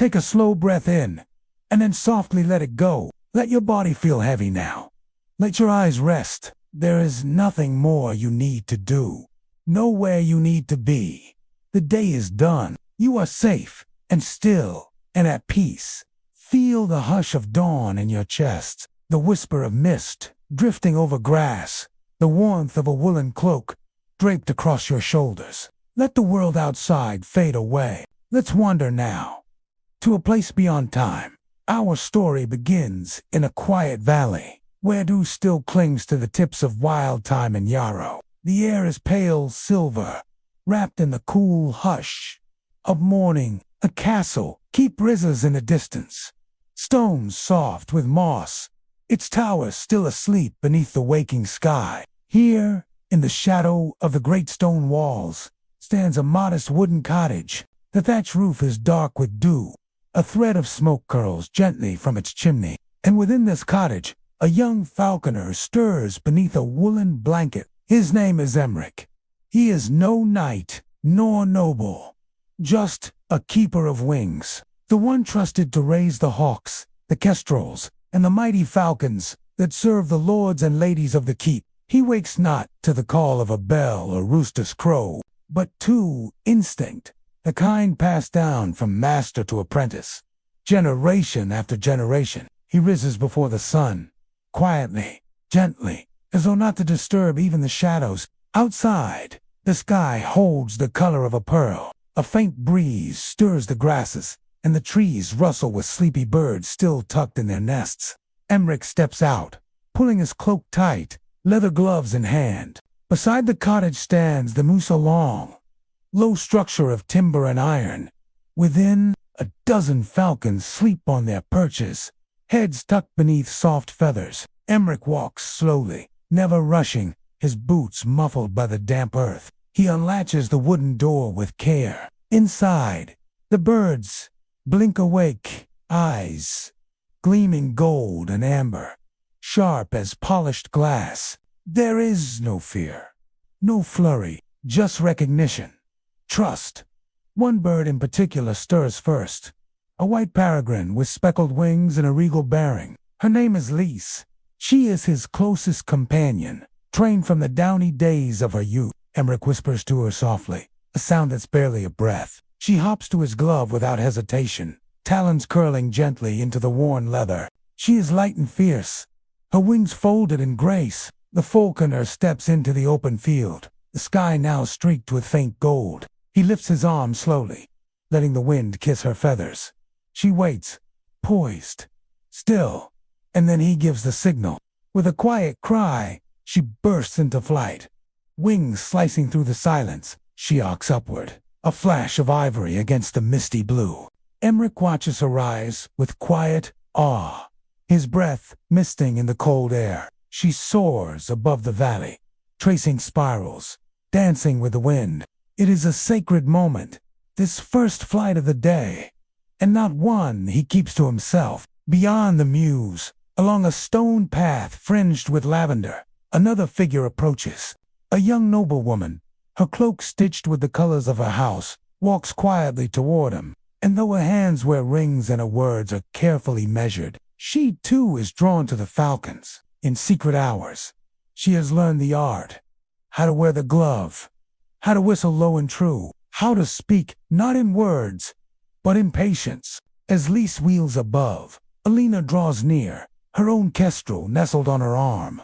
Take a slow breath in, and then softly let it go. Let your body feel heavy now. Let your eyes rest. There is nothing more you need to do. Nowhere you need to be. The day is done. You are safe, and still, and at peace. Feel the hush of dawn in your chest, the whisper of mist drifting over grass, the warmth of a woolen cloak draped across your shoulders. Let the world outside fade away. Let's wander now to a place beyond time. Our story begins in a quiet valley, where dew still clings to the tips of wild thyme and yarrow. The air is pale silver, wrapped in the cool hush of morning. A castle keep rises in the distance, stones soft with moss, its towers still asleep beneath the waking sky. Here, in the shadow of the great stone walls, stands a modest wooden cottage. The thatch roof is dark with dew. A thread of smoke curls gently from its chimney, and within this cottage, a young falconer stirs beneath a woolen blanket. His name is Emmerich. He is no knight, nor noble, just a keeper of wings, the one trusted to raise the hawks, the kestrels, and the mighty falcons that serve the lords and ladies of the keep. He wakes not to the call of a bell or rooster's crow, but to instinct, the kind passed down from master to apprentice. Generation after generation, he rises before the sun, quietly, gently, as though not to disturb even the shadows. Outside, the sky holds the color of a pearl. A faint breeze stirs the grasses, and the trees rustle with sleepy birds still tucked in their nests. Emmerich steps out, pulling his cloak tight, leather gloves in hand. Beside the cottage stands the musalong, low structure of timber and iron. Within, a dozen falcons sleep on their perches, heads tucked beneath soft feathers. Emmerich walks slowly, never rushing, his boots muffled by the damp earth. He unlatches the wooden door with care. Inside, the birds blink awake, eyes gleaming gold and amber, sharp as polished glass. There is no fear, no flurry, just recognition, trust. One bird in particular stirs first, a white peregrine with speckled wings and a regal bearing. Her name is Lise. She is his closest companion, trained from the downy days of her youth. Emmerich whispers to her softly, a sound that's barely a breath. She hops to his glove without hesitation, talons curling gently into the worn leather. She is light and fierce, her wings folded in grace. The falconer steps into the open field, the sky now streaked with faint gold. He lifts his arm slowly, letting the wind kiss her feathers. She waits, poised, still, and then he gives the signal. With a quiet cry, she bursts into flight. Wings slicing through the silence, she arcs upward, a flash of ivory against the misty blue. Emmerich watches her rise with quiet awe, his breath misting in the cold air. She soars above the valley, tracing spirals, dancing with the wind. It is a sacred moment, this first flight of the day, and not one he keeps to himself. Beyond the mews, along a stone path fringed with lavender, another figure approaches. A young noblewoman, her cloak stitched with the colors of her house, walks quietly toward him, and though her hands wear rings and her words are carefully measured, she too is drawn to the falcons. In secret hours, she has learned the art, how to wear the glove, how to whistle low and true, how to speak not in words, but in patience. As Lise wheels above, Alina draws near, her own kestrel nestled on her arm.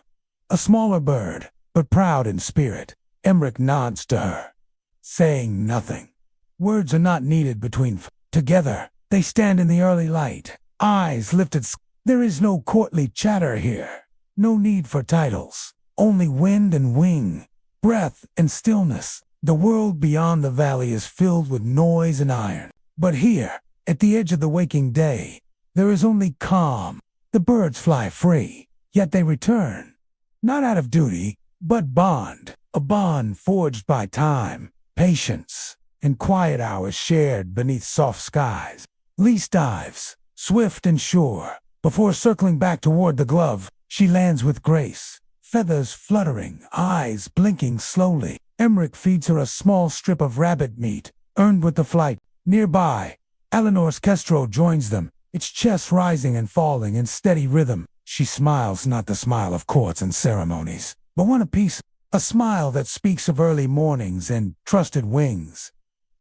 A smaller bird, but proud in spirit. Emmerich nods to her, saying nothing. Words are not needed between together, they stand in the early light, eyes lifted. There is no courtly chatter here, no need for titles, only wind and wing, breath and stillness. The world beyond the valley is filled with noise and iron, but here, at the edge of the waking day, there is only calm. The birds fly free, yet they return, not out of duty, but bond, a bond forged by time, patience, and quiet hours shared beneath soft skies. Lise dives, swift and sure. Before circling back toward the glove, she lands with grace, feathers fluttering, eyes blinking slowly. Emmerich feeds her a small strip of rabbit meat, earned with the flight. Nearby, Eleanor's kestrel joins them, its chest rising and falling in steady rhythm. She smiles, not the smile of courts and ceremonies, but one of peace, a smile that speaks of early mornings and trusted wings.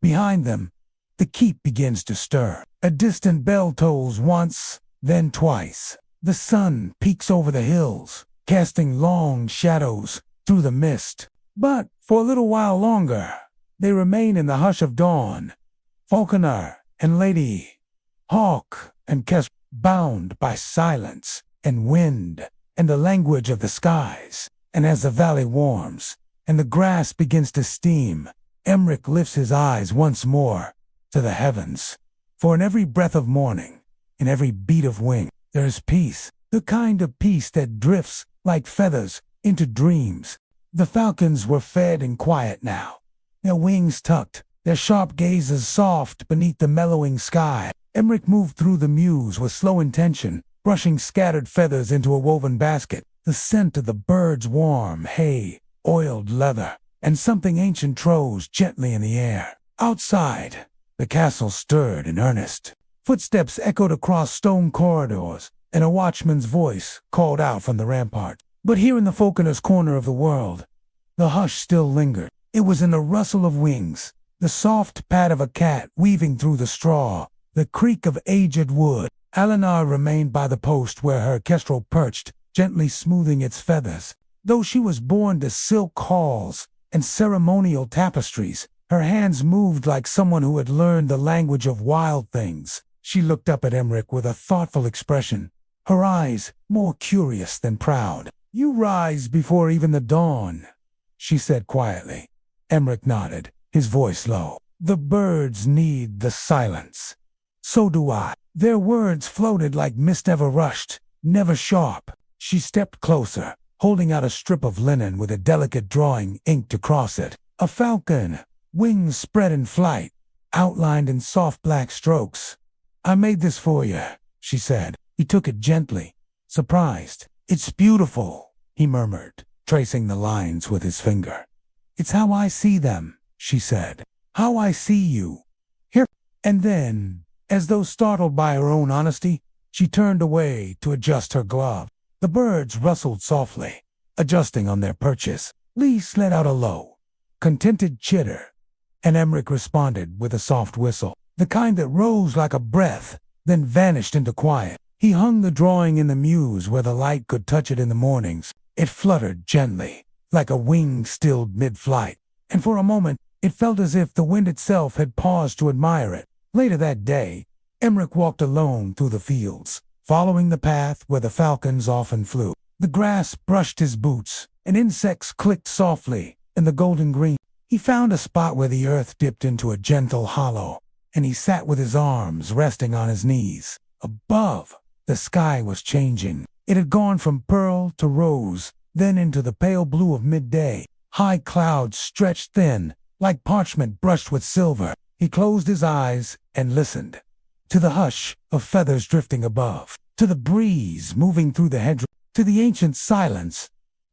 Behind them, the keep begins to stir. A distant bell tolls once, then twice. The sun peeks over the hills, casting long shadows through the mist. But for a little while longer, they remain in the hush of dawn. Falconer and Lady Hawk and Kes, bound by silence and wind and the language of the skies. And as the valley warms and the grass begins to steam, Emmerich lifts his eyes once more to the heavens. For in every breath of morning, in every beat of wing, there is peace, the kind of peace that drifts like feathers into dreams. The falcons were fed and quiet now, their wings tucked, their sharp gazes soft beneath the mellowing sky. Emmerich moved through the mews with slow intention, brushing scattered feathers into a woven basket. The scent of the birds warm, hay, oiled leather, and something ancient rose gently in the air. Outside, the castle stirred in earnest. Footsteps echoed across stone corridors, and a watchman's voice called out from the rampart. But here in the Falconer's corner of the world, the hush still lingered. It was in the rustle of wings, the soft pad of a cat weaving through the straw, the creak of aged wood. Eleanor remained by the post where her kestrel perched, gently smoothing its feathers. Though she was born to silk halls and ceremonial tapestries, her hands moved like someone who had learned the language of wild things. She looked up at Emmerich with a thoughtful expression, her eyes more curious than proud. "You rise before even the dawn," she said quietly. Emmerich nodded, his voice low. "The birds need the silence. So do I." Their words floated like mist, never rushed, never sharp. She stepped closer, holding out a strip of linen with a delicate drawing inked across it. A falcon, wings spread in flight, outlined in soft black strokes. "I made this for you," she said. He took it gently, surprised. "It's beautiful," he murmured, tracing the lines with his finger. "It's how I see them," she said. "How I see you. Here." And then, as though startled by her own honesty, she turned away to adjust her glove. The birds rustled softly, adjusting on their perches. Lise let out a low, contented chitter, and Emmerich responded with a soft whistle, the kind that rose like a breath, then vanished into quiet. He hung the drawing in the mews where the light could touch it in the mornings. It fluttered gently, like a wing stilled mid-flight, and for a moment it felt as if the wind itself had paused to admire it. Later that day, Emmerich walked alone through the fields, following the path where the falcons often flew. The grass brushed his boots, and insects clicked softly in the golden green. He found a spot where the earth dipped into a gentle hollow, and he sat with his arms resting on his knees. Above, the sky was changing. It had gone from pearl to rose, then into the pale blue of midday. High clouds stretched thin, like parchment brushed with silver. He closed his eyes and listened. To the hush of feathers drifting above, to the breeze moving through the hedgerow, to the ancient silence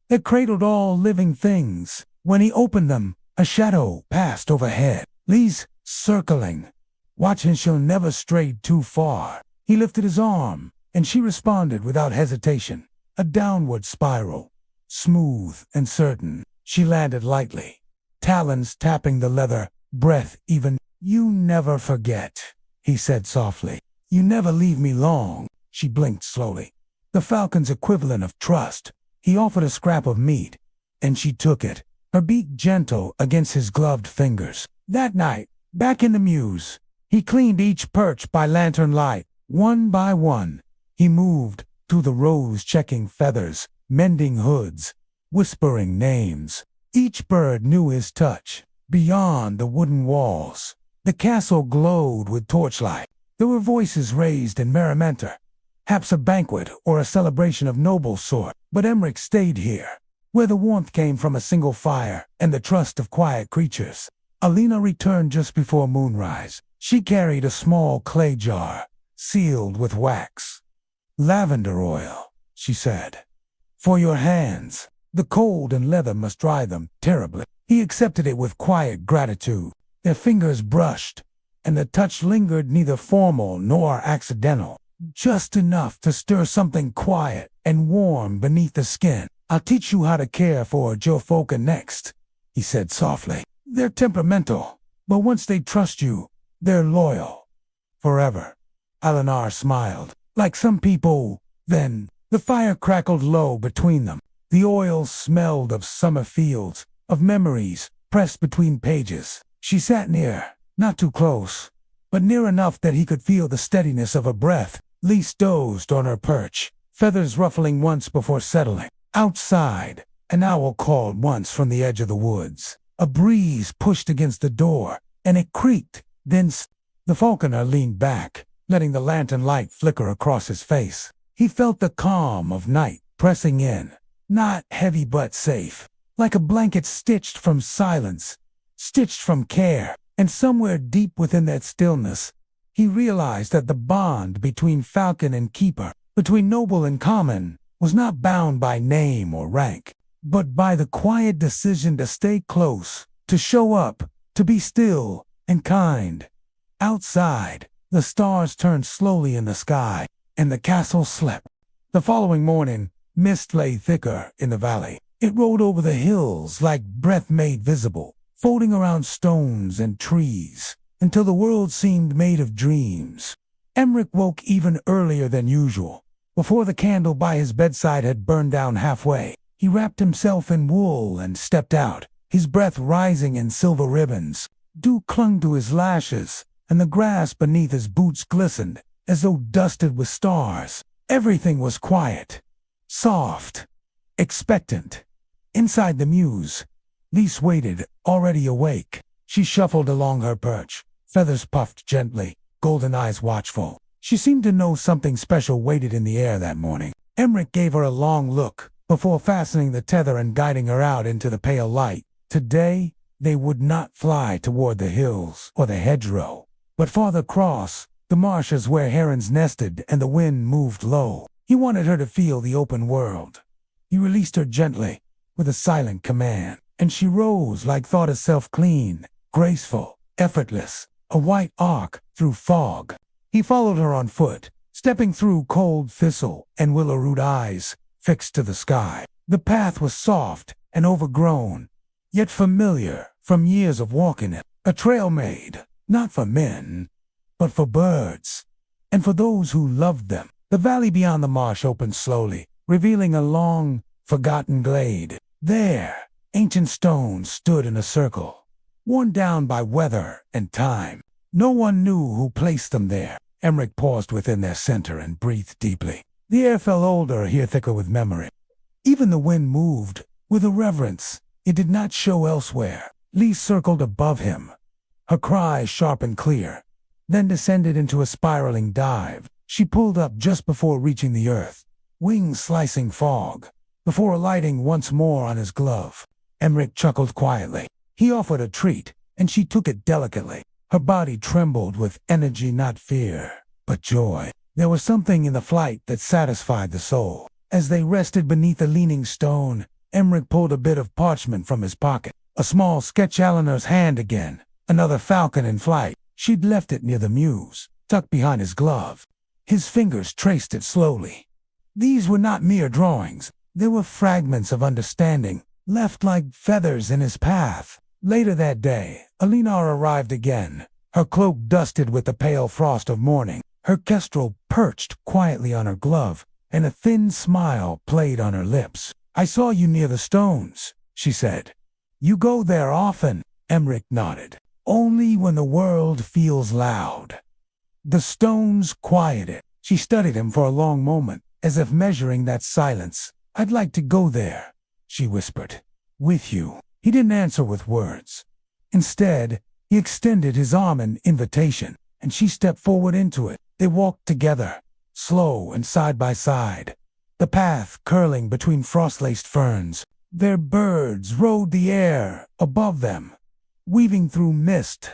that cradled all living things. When he opened them, a shadow passed overhead. Lise, circling, watching she'll never stray too far. He lifted his arm, and she responded without hesitation. A downward spiral, smooth and certain. She landed lightly, talons tapping the leather, breath even. "You never forget," he said softly. "You never leave me long." She blinked slowly. The falcon's equivalent of trust. He offered a scrap of meat, and she took it, her beak gentle against his gloved fingers. That night, back in the mews, he cleaned each perch by lantern light. One by one, he moved through the rows, checking feathers, mending hoods, whispering names. Each bird knew his touch. Beyond the wooden walls, the castle glowed with torchlight. There were voices raised in merrimenter, perhaps a banquet or a celebration of noble sort. But Emmerich stayed here, where the warmth came from a single fire and the trust of quiet creatures. Alina returned just before moonrise. She carried a small clay jar, sealed with wax. "Lavender oil," she said. "For your hands. The cold and leather must dry them terribly." He accepted it with quiet gratitude. Their fingers brushed, and the touch lingered, neither formal nor accidental, just enough to stir something quiet and warm beneath the skin. "I'll teach you how to care for your Falconer next," he said softly. "They're temperamental, but once they trust you, they're loyal. Forever." Eleanor smiled. "Like some people, then." The fire crackled low between them. The oil smelled of summer fields, of memories pressed between pages. She sat near, not too close, but near enough that he could feel the steadiness of her breath. Lise dozed on her perch, feathers ruffling once before settling. Outside, an owl called once from the edge of the woods. A breeze pushed against the door, and it creaked, then the falconer leaned back, letting the lantern light flicker across his face. He felt the calm of night pressing in, not heavy but safe, like a blanket stitched from silence, stitched from care. And somewhere deep within that stillness, he realized that the bond between falcon and keeper, between noble and common, was not bound by name or rank, but by the quiet decision to stay close, to show up, to be still and kind. Outside, the stars turned slowly in the sky, and the castle slept. The following morning, mist lay thicker in the valley. It rolled over the hills like breath made visible, folding around stones and trees, until the world seemed made of dreams. Emmerich woke even earlier than usual. Before the candle by his bedside had burned down halfway, he wrapped himself in wool and stepped out, his breath rising in silver ribbons. Dew clung to his lashes, and the grass beneath his boots glistened, as though dusted with stars. Everything was quiet, soft, expectant. Inside the mews, Lise waited, already awake. She shuffled along her perch, feathers puffed gently, golden eyes watchful. She seemed to know something special waited in the air that morning. Emmerich gave her a long look, before fastening the tether and guiding her out into the pale light. Today, they would not fly toward the hills or the hedgerow, but farther across, the marshes where herons nested and the wind moved low. He wanted her to feel the open world. He released her gently, with a silent command, and she rose like thought itself, clean, graceful, effortless, a white arc through fog. He followed her on foot, stepping through cold thistle and willow root, eyes fixed to the sky. The path was soft and overgrown, yet familiar from years of walking it. A trail made, not for men, but for birds, and for those who loved them. The valley beyond the marsh opened slowly, revealing a long, forgotten glade. There, ancient stones stood in a circle, worn down by weather and time. No one knew who placed them there. Emmerich paused within their center and breathed deeply. The air felt older here, thicker with memory. Even the wind moved, with a reverence it did not show elsewhere. Lise circled above him, her cry sharp and clear, then descended into a spiraling dive. She pulled up just before reaching the earth, wings slicing fog, before alighting once more on his glove. Emmerich chuckled quietly. He offered a treat, and she took it delicately. Her body trembled with energy, not fear, but joy. There was something in the flight that satisfied the soul. As they rested beneath a leaning stone, Emmerich pulled a bit of parchment from his pocket. A small sketch. Eleanor's hand again. Another falcon in flight. She'd left it near the mews, tucked behind his glove. His fingers traced it slowly. These were not mere drawings. They were fragments of understanding, left like feathers in his path. Later that day, Eleanor arrived again, her cloak dusted with the pale frost of morning. Her kestrel perched quietly on her glove, and a thin smile played on her lips. "I saw you near the stones," she said. "You go there often?" Emmerich nodded. "Only when the world feels loud." The stones quieted. She studied him for a long moment, as if measuring that silence. "I'd like to go there," she whispered. "With you." He didn't answer with words. Instead, he extended his arm in invitation, and she stepped forward into it. They walked together, slow and side by side, the path curling between frost-laced ferns. Their birds rode the air above them, weaving through mist,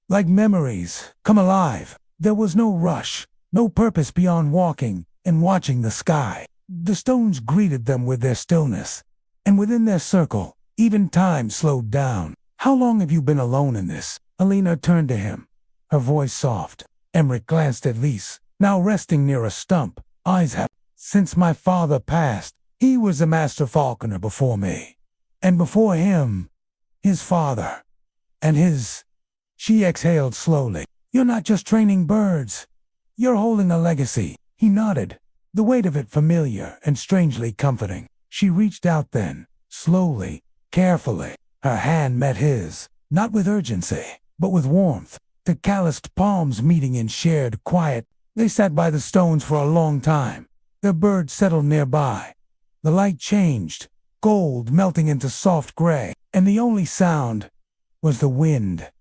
like memories come alive. There was no rush, no purpose beyond walking and watching the sky. The stones greeted them with their stillness, and within their circle, even time slowed down. "How long have you been alone in this?" Alina turned to him, her voice soft. Emmerich glanced at Lise, now resting near a stump, eyes happy. Since my father passed, he was a master falconer before me. And before him, his father. And his... She exhaled slowly. You're not just training birds. You're holding a legacy. He nodded, the weight of it familiar and strangely comforting. She reached out then, slowly, carefully. Her hand met his, not with urgency, but with warmth. The calloused palms meeting in shared quiet. They sat by the stones for a long time. Their bird settled nearby. The light changed, gold melting into soft gray, and the only sound was the wind,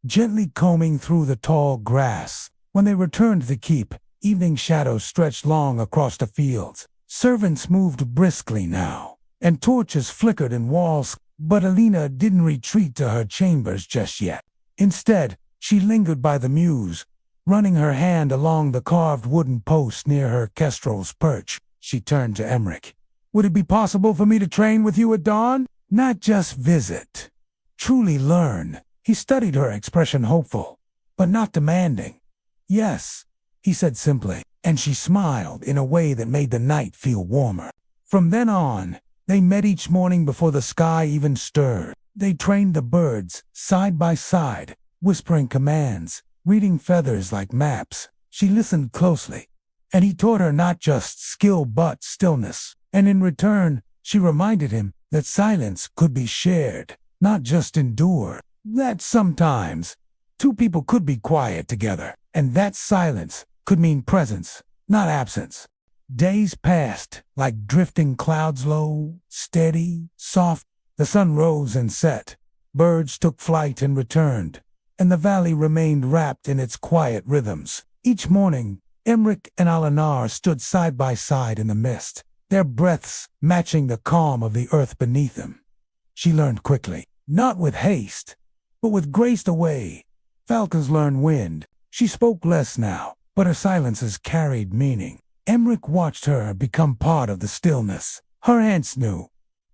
gently combing through the tall grass. When they returned to the keep, evening shadows stretched long across the fields. Servants moved briskly now, and torches flickered in walls, but Alina didn't retreat to her chambers just yet. Instead, she lingered by the mews, running her hand along the carved wooden post near her kestrel's perch. She turned to Emmerich. Would it be possible for me to train with you at dawn? Not just visit. Truly learn. He studied her expression, hopeful, but not demanding. Yes, he said simply, and she smiled in a way that made the night feel warmer. From then on, they met each morning before the sky even stirred. They trained the birds, side by side, whispering commands, reading feathers like maps. She listened closely, and he taught her not just skill but stillness. And in return, she reminded him that silence could be shared, not just endured. That sometimes, two people could be quiet together, and that silence could mean presence, not absence. Days passed, like drifting clouds, low, steady, soft. The sun rose and set. Birds took flight and returned, and the valley remained wrapped in its quiet rhythms. Each morning, Emmerich and Alinar stood side by side in the mist, their breaths matching the calm of the earth beneath them. She learned quickly, not with haste, but with grace. The way falcons learn wind. She spoke less now, but her silences carried meaning. Emmerich watched her become part of the stillness. Her hands knew.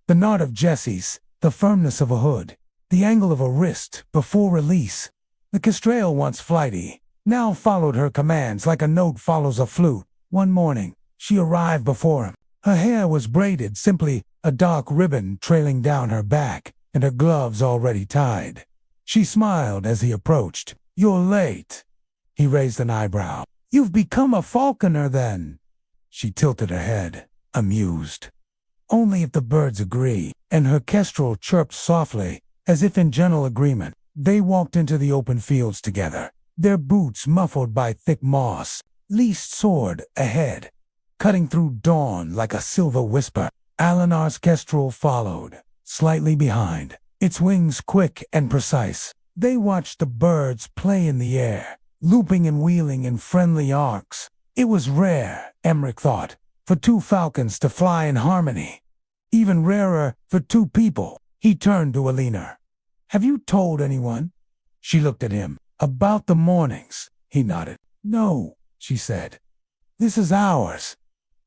The nod of Jessie's, the firmness of a hood, the angle of a wrist before release. The kestrel, once flighty, now followed her commands like a note follows a flute. One morning, she arrived before him. Her hair was braided, simply a dark ribbon trailing down her back, and her gloves already tied. She smiled as he approached. You're late. He raised an eyebrow. You've become a falconer then? She tilted her head, amused. Only if the birds agree, and her kestrel chirped softly, as if in gentle agreement. They walked into the open fields together, their boots muffled by thick moss. Lise soared ahead, cutting through dawn like a silver whisper. Alinar's kestrel followed, slightly behind, its wings quick and precise. They watched the birds play in the air, looping and wheeling in friendly arcs. It was rare, Emmerich thought, for two falcons to fly in harmony. Even rarer for two people. He turned to Alina. Have you told anyone? She looked at him. About the mornings. He nodded. No, she said. This is ours.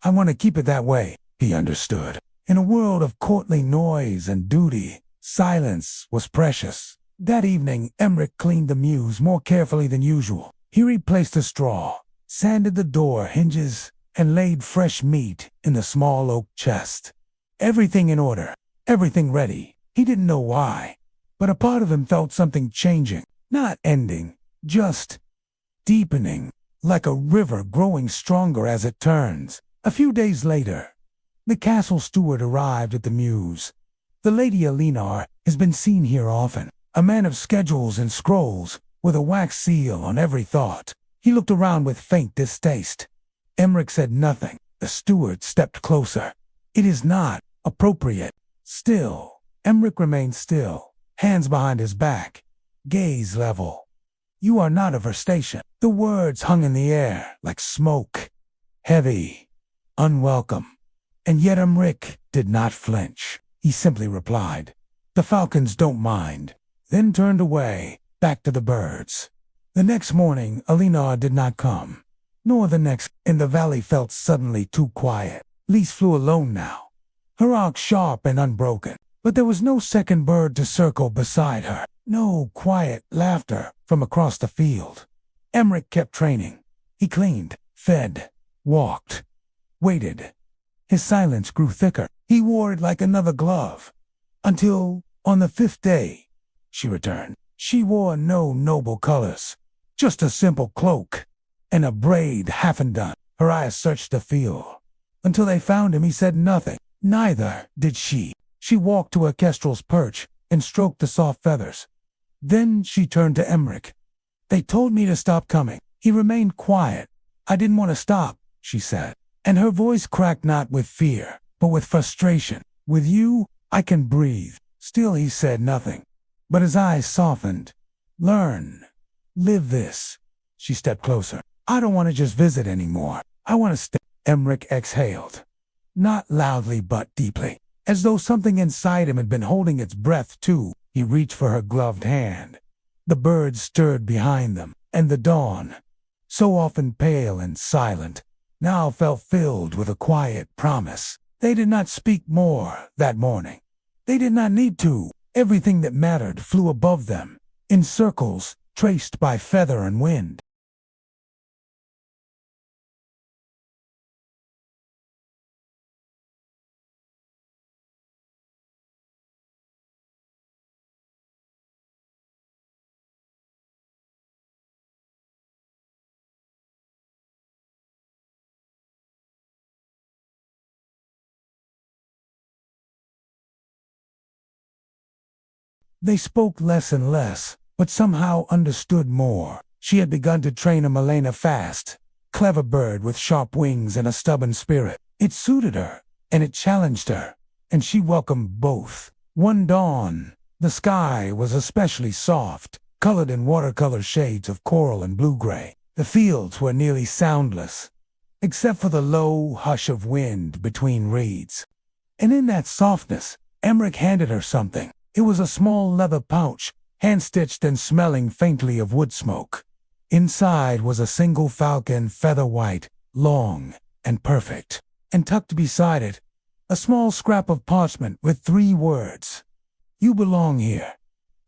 I want to keep it that way. He understood. In a world of courtly noise and duty, silence was precious. That evening, Emmerich cleaned the mews more carefully than usual. He replaced the straw, sanded the door hinges, and laid fresh meat in the small oak chest. Everything in order, everything ready. He didn't know why, but a part of him felt something changing, not ending, just deepening, like a river growing stronger as it turns. A few days later, the castle steward arrived at the mews. The Lady Alinar has been seen here often, a man of schedules and scrolls, with a wax seal on every thought. He looked around with faint distaste. Emmerich said nothing. The steward stepped closer. It is not appropriate. Still. Emmerich remained still, hands behind his back, gaze level. You are not of her station. The words hung in the air like smoke, heavy, unwelcome. And yet Emmerich did not flinch. He simply replied, The falcons don't mind, then turned away, back to the birds. The next morning, Alinar did not come, nor the next, and the valley felt suddenly too quiet. Lise flew alone now, her arc sharp and unbroken, but there was no second bird to circle beside her, no quiet laughter from across the field. Emmerich kept training. He cleaned, fed, walked, waited. His silence grew thicker. He wore it like another glove. Until, on the 5th day, she returned. She wore no noble colors, just a simple cloak and a braid half undone. Her eyes searched the field. Until they found him, he said nothing. Neither did she. She walked to a kestrel's perch and stroked the soft feathers. Then she turned to Emmerich. They told me to stop coming. He remained quiet. I didn't want to stop, she said. And her voice cracked not with fear, but with frustration. With you, I can breathe. Still he said nothing. But his eyes softened. Learn. Live this. She stepped closer. I don't want to just visit anymore. I want to stay. Emmerich exhaled. Not loudly but deeply. As though something inside him had been holding its breath too. He reached for her gloved hand. The birds stirred behind them, and the dawn, so often pale and silent, now felt filled with a quiet promise. They did not speak more that morning. They did not need to. Everything that mattered flew above them, in circles traced by feather and wind. They spoke less and less, but somehow understood more. She had begun to train a Milena fast, clever bird with sharp wings and a stubborn spirit. It suited her, and it challenged her, and she welcomed both. One dawn, the sky was especially soft, colored in watercolor shades of coral and blue-gray. The fields were nearly soundless, except for the low hush of wind between reeds. And in that softness, Emmerich handed her something. It was a small leather pouch, hand-stitched and smelling faintly of wood smoke. Inside was a single falcon, feather-white, long and perfect. And tucked beside it, a small scrap of parchment with 3 words. You belong here.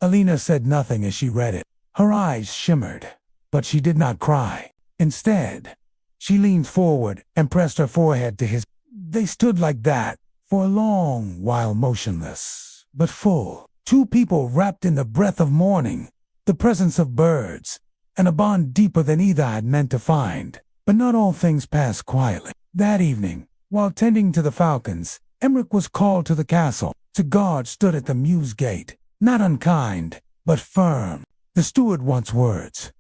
Alina said nothing as she read it. Her eyes shimmered, but she did not cry. Instead, she leaned forward and pressed her forehead to his. They stood like that for a long while, motionless but full. 2 people wrapped in the breath of morning, the presence of birds, and a bond deeper than either had meant to find. But not all things passed quietly. That evening, while tending to the falcons, Emmerich was called to the castle. The guard stood at the mews gate, not unkind, but firm. The steward wants words.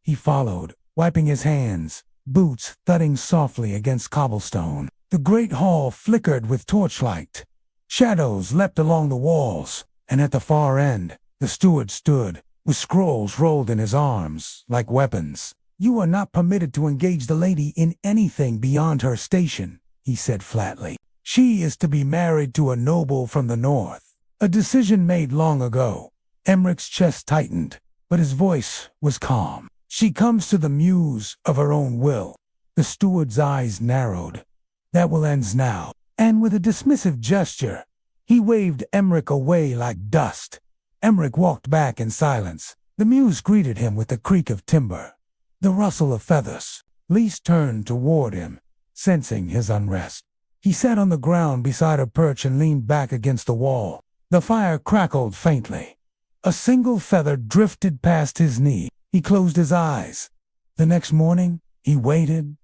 He followed, wiping his hands, boots thudding softly against cobblestone. The great hall flickered with torchlight. Shadows leapt along the walls, and at the far end, the steward stood, with scrolls rolled in his arms, like weapons. You are not permitted to engage the lady in anything beyond her station, he said flatly. She is to be married to a noble from the north. A decision made long ago. Emmerich's chest tightened, but his voice was calm. She comes to the mews of her own will. The steward's eyes narrowed. That will end now. And with a dismissive gesture, he waved Emmerich away like dust. Emmerich walked back in silence. The mews greeted him with the creak of timber, the rustle of feathers. Lise turned toward him, sensing his unrest. He sat on the ground beside her perch and leaned back against the wall. The fire crackled faintly. A single feather drifted past his knee. He closed his eyes. The next morning, he waited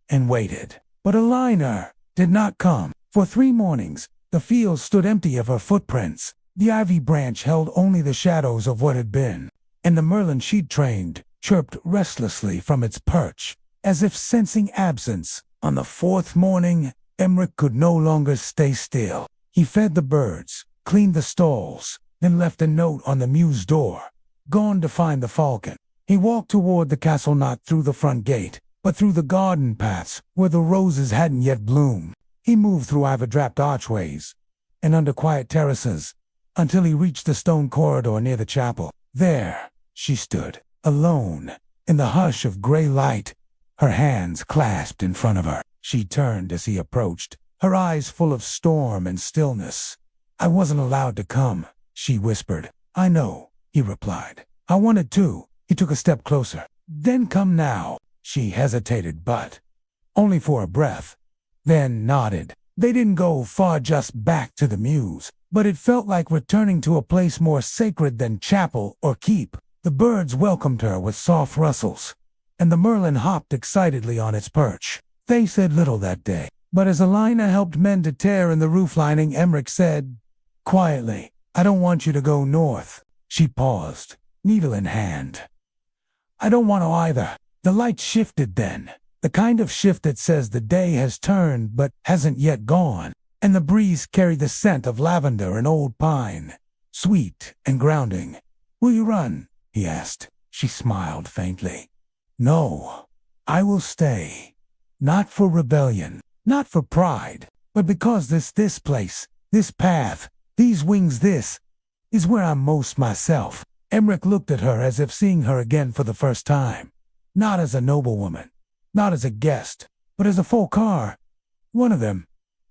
and waited. But Alina did not come. For 3 mornings, the field stood empty of her footprints. The ivy branch held only the shadows of what had been, and the merlin she'd trained chirped restlessly from its perch, as if sensing absence. On the 4th morning, Emmerich could no longer stay still. He fed the birds, cleaned the stalls, then left a note on the mews door. Gone to find the falcon. He walked toward the castle, not through the front gate, but through the garden paths where the roses hadn't yet bloomed. He moved through ivy-draped archways and under quiet terraces until he reached the stone corridor near the chapel. There she stood, alone, in the hush of gray light, her hands clasped in front of her. She turned as he approached, her eyes full of storm and stillness. I wasn't allowed to come, she whispered. I know, he replied. I wanted to. He took a step closer. Then come now. She hesitated, but only for a breath, then nodded. They didn't go far, just back to the mews, but it felt like returning to a place more sacred than chapel or keep. The birds welcomed her with soft rustles, and the merlin hopped excitedly on its perch. They said little that day, but as Alina helped mend a tear in the roof lining, Emmerich said quietly, "I don't want you to go north." She paused, needle in hand. "I don't want to either." The light shifted then, the kind of shift that says the day has turned but hasn't yet gone, and the breeze carried the scent of lavender and old pine, sweet and grounding. "Will you run?" he asked. She smiled faintly. "No, I will stay. Not for rebellion, not for pride, but because this place, this path, these wings, this is where I'm most myself." Emmerich looked at her as if seeing her again for the first time. Not as a noblewoman, not as a guest, but as a Falconer, one of them,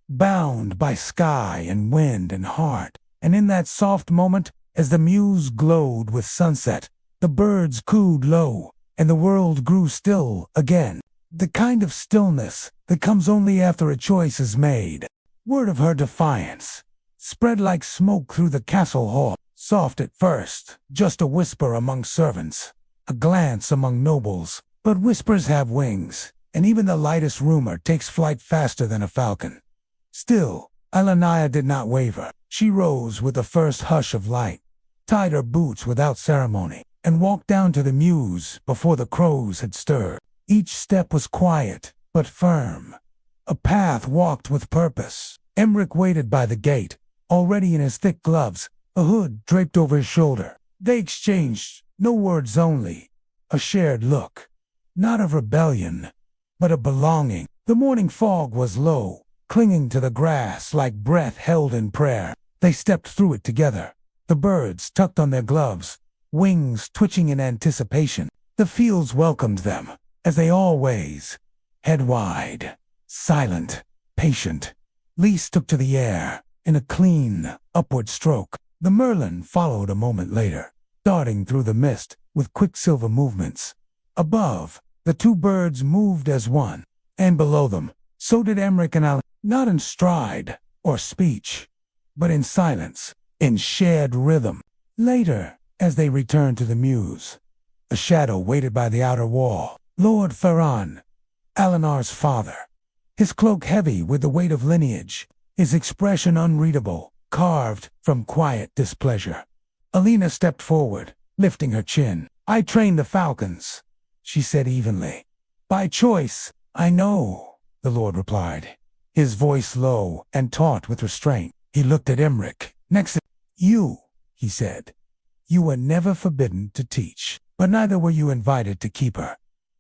bound by sky and wind and heart. And in that soft moment, as the mews glowed with sunset, the birds cooed low, and the world grew still again. The kind of stillness that comes only after a choice is made. Word of her defiance spread like smoke through the castle hall, soft at first, just a whisper among servants, a glance among nobles. But whispers have wings, and even the lightest rumor takes flight faster than a falcon. Still, Alania did not waver. She rose with the first hush of light, tied her boots without ceremony, and walked down to the mews before the crows had stirred. Each step was quiet, but firm. A path walked with purpose. Emmerich waited by the gate, already in his thick gloves, a hood draped over his shoulder. They exchanged, no words only, a shared look. Not of rebellion, but of belonging. The morning fog was low, clinging to the grass like breath held in prayer. They stepped through it together, the birds tucked on their gloves, wings twitching in anticipation. The fields welcomed them, as they always, head wide, silent, patient. Lise took to the air, in a clean, upward stroke. The merlin followed a moment later, darting through the mist with quicksilver movements. Above, the two birds moved as one, and below them, so did Emmerich and Al, not in stride or speech, but in silence, in shared rhythm. Later, as they returned to the mews, a shadow waited by the outer wall. Lord Ferran, Alinar's father, his cloak heavy with the weight of lineage, his expression unreadable, carved from quiet displeasure. Alina stepped forward, lifting her chin. "I trained the falcons," she said evenly. "By choice, I know," the Lord replied, his voice low and taut with restraint. He looked at Emmerich. "Next, you," he said. "You were never forbidden to teach, but neither were you invited to keep her."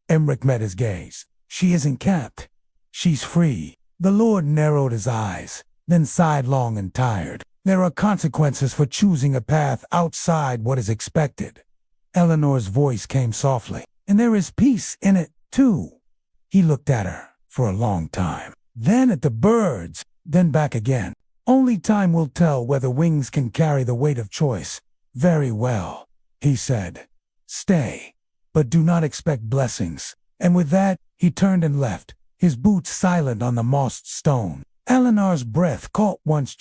Emmerich met his gaze. "She isn't kept. She's free." The Lord narrowed his eyes, then sighed long and tired. "There are consequences for choosing a path outside what is expected." Eleanor's voice came softly. "And there is peace in it, too." He looked at her for a long time, then at the birds, then back again. "Only time will tell whether wings can carry the weight of choice." "Very well," he said. "Stay, but do not expect blessings." And with that, he turned and left, his boots silent on the mossed stone. Eleanor's breath caught once,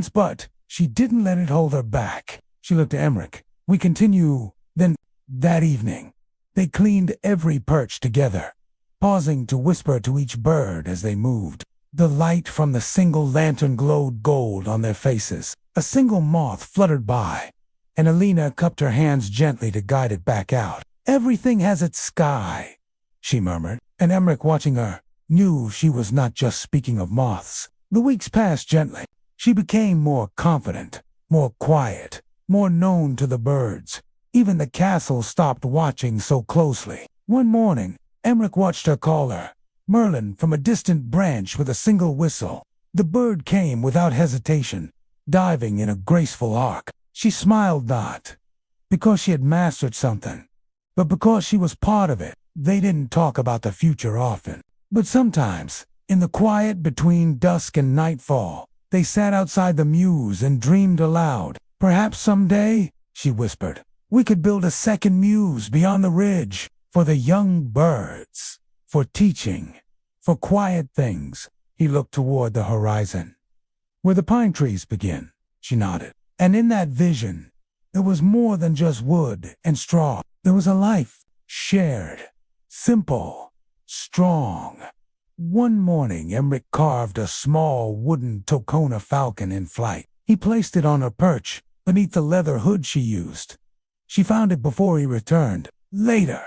but she didn't let it hold her back. She looked at Emmerich. "We continue." Then, that evening, they cleaned every perch together, pausing to whisper to each bird as they moved. The light from the single lantern glowed gold on their faces. A single moth fluttered by, and Alina cupped her hands gently to guide it back out. "Everything has its sky," she murmured, and Emmerich, watching her, knew she was not just speaking of moths. The weeks passed gently. She became more confident, more quiet, more known to the birds. Even the castle stopped watching so closely. One morning, Emmerich watched her call her Merlin from a distant branch with a single whistle. The bird came without hesitation, diving in a graceful arc. She smiled, not because she had mastered something, but because she was part of it. They didn't talk about the future often, but sometimes, in the quiet between dusk and nightfall, they sat outside the mews and dreamed aloud. "Perhaps someday," she whispered, "we could build a second mews beyond the ridge." for the young birds, for teaching, for quiet things. He looked toward the horizon. Where the pine trees begin, she nodded. And in that vision, there was more than just wood and straw. There was a life, shared, simple, strong. One morning, Emmerich carved a small wooden Tokona falcon in flight. He placed it on her perch, beneath the leather hood she used. She found it before he returned. Later,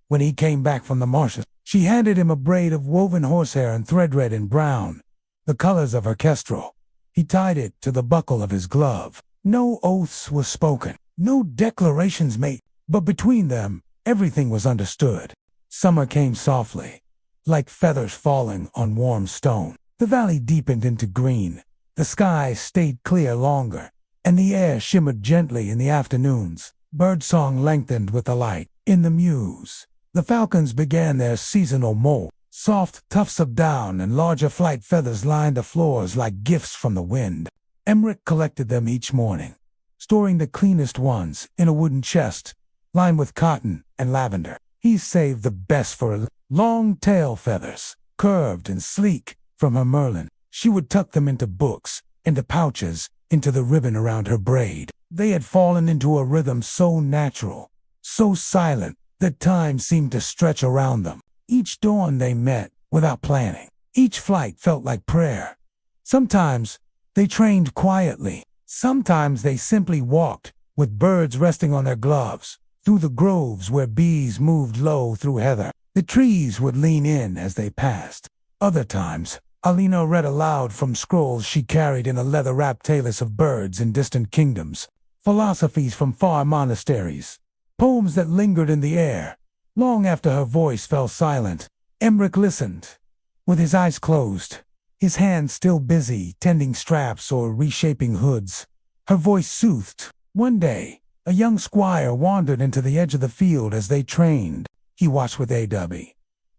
when he came back from the marshes, she handed him a braid of woven horsehair and thread red and brown, the colors of her kestrel. He tied it to the buckle of his glove. No oaths were spoken, no declarations made, but between them, everything was understood. Summer came softly, like feathers falling on warm stone. The valley deepened into green. The sky stayed clear longer, and the air shimmered gently in the afternoons. Birdsong lengthened with the light. In the mews, the falcons began their seasonal molt. Soft tufts of down and larger flight feathers lined the floors like gifts from the wind. Emmerich collected them each morning, storing the cleanest ones in a wooden chest, lined with cotton and lavender. He saved the best for long tail feathers, curved and sleek, from her merlin. She would tuck them into books, into pouches, into the ribbon around her braid. They had fallen into a rhythm so natural, so silent, that time seemed to stretch around them. Each dawn they met without planning. Each flight felt like prayer. Sometimes they trained quietly. Sometimes they simply walked, with birds resting on their gloves, through the groves where bees moved low through heather. The trees would lean in as they passed. Other times, Alina read aloud from scrolls she carried in a leather-wrapped talus of birds in distant kingdoms, philosophies from far monasteries, poems that lingered in the air. Long after her voice fell silent, Emmerich listened, with his eyes closed, his hands still busy tending straps or reshaping hoods. Her voice soothed. One day, a young squire wandered into the edge of the field as they trained. He watched with A.W.,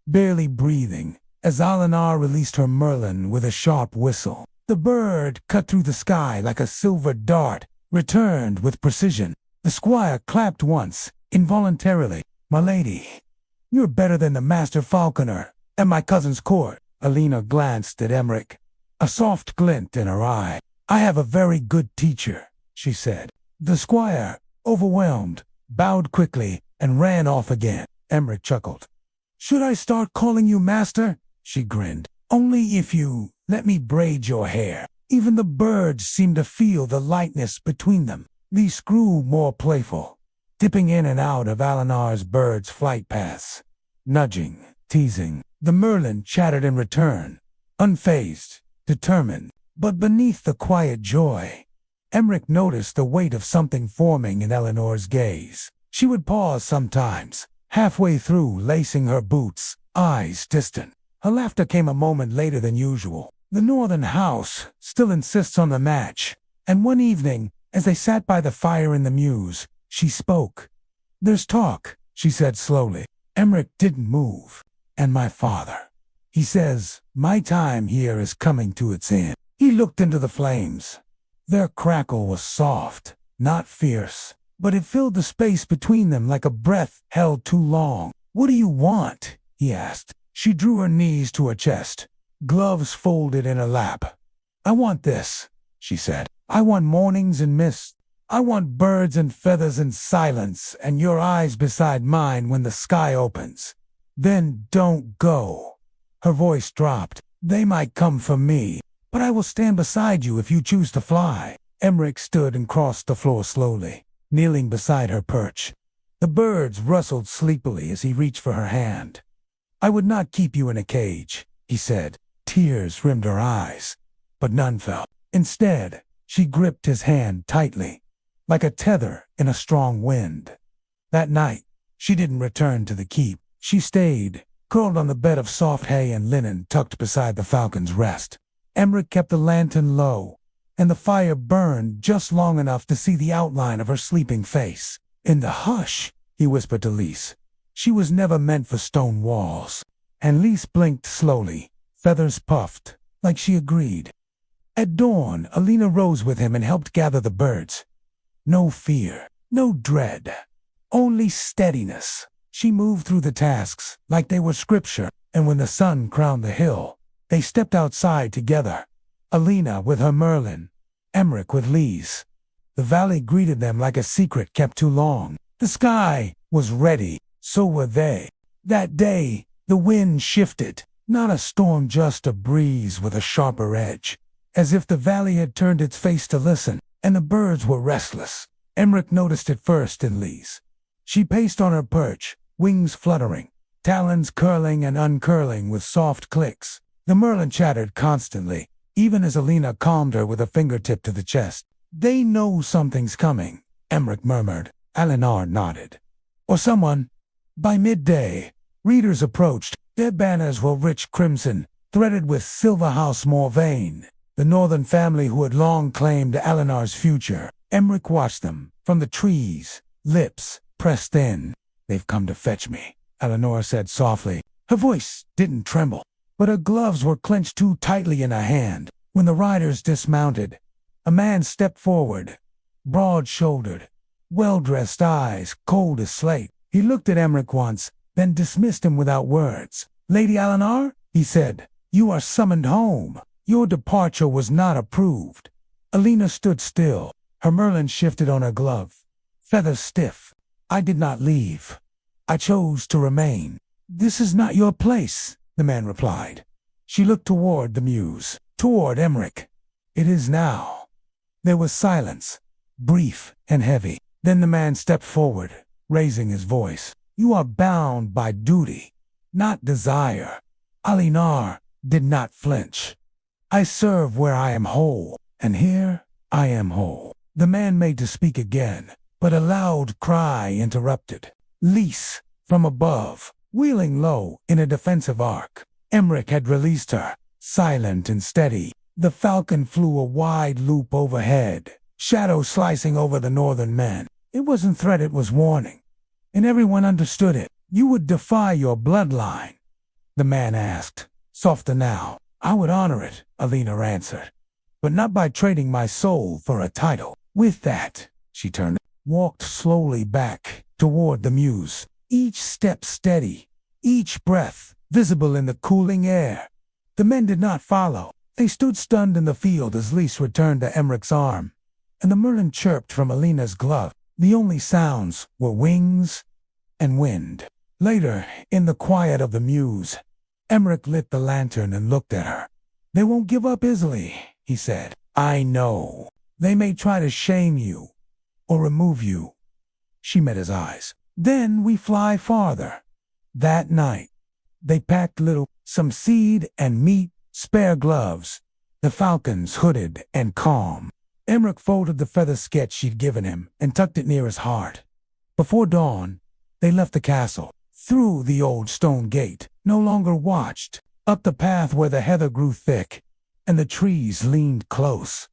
barely breathing, as Alinar released her merlin with a sharp whistle. The bird cut through the sky like a silver dart, returned with precision. The squire clapped once, involuntarily. "My lady, you're better than the master falconer at my cousin's court." Alina glanced at Emmerich, a soft glint in her eye. "I have a very good teacher," she said. The squire, overwhelmed, bowed quickly and ran off again. Emmerich chuckled. "Should I start calling you master?" She grinned. "Only if you let me braid your hair." Even the birds seemed to feel the lightness between them. These grew more playful, dipping in and out of Alinar's bird's flight paths, nudging, teasing. The merlin chattered in return, unfazed, determined. But beneath the quiet joy, Emmerich noticed the weight of something forming in Eleanor's gaze. She would pause sometimes, halfway through lacing her boots, eyes distant. Her laughter came a moment later than usual. The northern house still insists on the match, and one evening, as they sat by the fire in the mews, she spoke. "There's talk," she said slowly. Emmerich didn't move. "And my father. He says, my time here is coming to its end." He looked into the flames. Their crackle was soft, not fierce, but it filled the space between them like a breath held too long. "What do you want?" he asked. She drew her knees to her chest, gloves folded in her lap. "I want this," she said. "I want mornings and mist. I want birds and feathers and silence and your eyes beside mine when the sky opens. Then don't go." Her voice dropped. "They might come for me, but I will stand beside you if you choose to fly." Emmerich stood and crossed the floor slowly, kneeling beside her perch. The birds rustled sleepily as he reached for her hand. "I would not keep you in a cage," he said. Tears rimmed her eyes, but none fell. Instead, she gripped his hand tightly, like a tether in a strong wind. That night, she didn't return to the keep. She stayed, curled on the bed of soft hay and linen tucked beside the falcon's rest. Emmerich kept the lantern low, and the fire burned just long enough to see the outline of her sleeping face. "In the hush," he whispered to Lise. "She was never meant for stone walls." And Lise blinked slowly, feathers puffed, like she agreed. At dawn, Alina rose with him and helped gather the birds. No fear, no dread, only steadiness. She moved through the tasks like they were scripture, and when the sun crowned the hill, they stepped outside together. Alina with her Merlin, Emmerich with Lise. The valley greeted them like a secret kept too long. The sky was ready, so were they. That day, the wind shifted. Not a storm, just a breeze with a sharper edge. As if the valley had turned its face to listen, and the birds were restless. Emmerich noticed it first in Lise. She paced on her perch, wings fluttering, talons curling and uncurling with soft clicks. The Merlin chattered constantly, even as Alina calmed her with a fingertip to the chest. "They know something's coming," Emmerich murmured. Alinar nodded. "Or someone." By midday, readers approached. Their banners were rich crimson, threaded with Silverhouse Morvain, the northern family who had long claimed Alinar's future. Emmerich watched them from the trees, lips pressed in. "They've come to fetch me," Eleanor said softly. Her voice didn't tremble, but her gloves were clenched too tightly in her hand. When the riders dismounted, a man stepped forward, broad-shouldered, well-dressed, eyes cold as slate. He looked at Emmerich once, then dismissed him without words. "Lady Alinar," he said, "you are summoned home. Your departure was not approved." Alina stood still. Her Merlin shifted on her glove, feathers stiff. "I did not leave. I chose to remain." "This is not your place," the man replied. She looked toward the muse, toward Emmerich. "It is now." There was silence, brief and heavy. Then the man stepped forward, raising his voice. "You are bound by duty, not desire." Alinar did not flinch. "I serve where I am whole, and here I am whole." The man made to speak again, but a loud cry interrupted. Lise, from above, wheeling low in a defensive arc. Emmerich had released her, silent and steady. The falcon flew a wide loop overhead, shadow slicing over the northern men. It wasn't threat, it was warning, and everyone understood it. "You would defy your bloodline?" the man asked, softer now. "I would honor it," Alina answered, "but not by trading my soul for a title." With that, she turned, walked slowly back toward the muse, each step steady, each breath visible in the cooling air. The men did not follow. They stood stunned in the field as Lise returned to Emmerich's arm, and the Merlin chirped from Alina's glove. The only sounds were wings and wind. Later, in the quiet of the muse, Emmerich lit the lantern and looked at her. "They won't give up easily," he said. "I know. They may try to shame you or remove you." She met his eyes. "Then we fly farther." That night, they packed little, some seed and meat, spare gloves, the falcons hooded and calm. Emmerich folded the feather sketch she'd given him and tucked it near his heart. Before dawn, they left the castle, through the old stone gate, no longer watched, up the path where the heather grew thick, and the trees leaned close.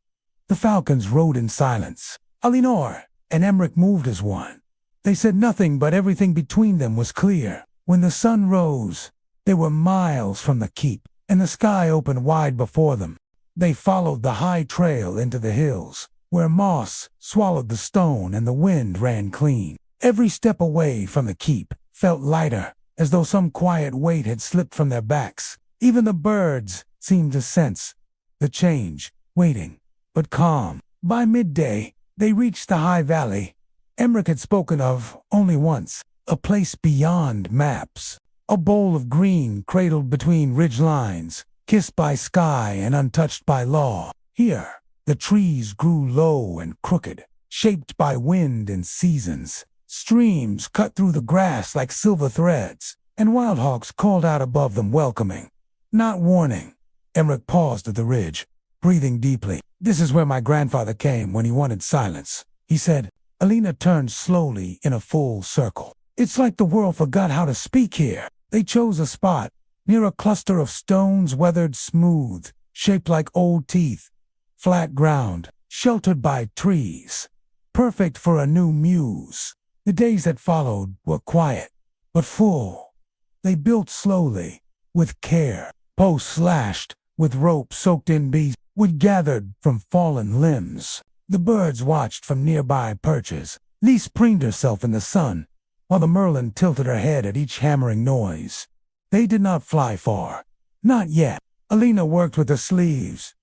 The falcons rode in silence. Alinar and Emmerich moved as one. They said nothing, but everything between them was clear. When the sun rose, they were miles from the keep, and the sky opened wide before them. They followed the high trail into the hills, where moss swallowed the stone and the wind ran clean. Every step away from the keep felt lighter, as though some quiet weight had slipped from their backs. Even the birds seemed to sense the change, waiting, but calm. By midday, they reached the high valley Emmerich had spoken of only once, a place beyond maps. A bowl of green cradled between ridge lines, kissed by sky and untouched by law. Here, the trees grew low and crooked, shaped by wind and seasons. Streams cut through the grass like silver threads, and wildhawks called out above them, welcoming, not warning. Emmerich paused at the ridge, breathing deeply. "This is where my grandfather came when he wanted silence," he said. Alina turned slowly in a full circle. "It's like the world forgot how to speak here." They chose a spot, near a cluster of stones weathered smooth, shaped like old teeth, flat ground, sheltered by trees, perfect for a new muse. The days that followed were quiet, but full. They built slowly, with care. Posts lashed, with rope soaked in bees, wood gathered from fallen limbs. The birds watched from nearby perches. Lise preened herself in the sun, while the merlin tilted her head at each hammering noise. They did not fly far. Not yet. Alina worked with her sleeves,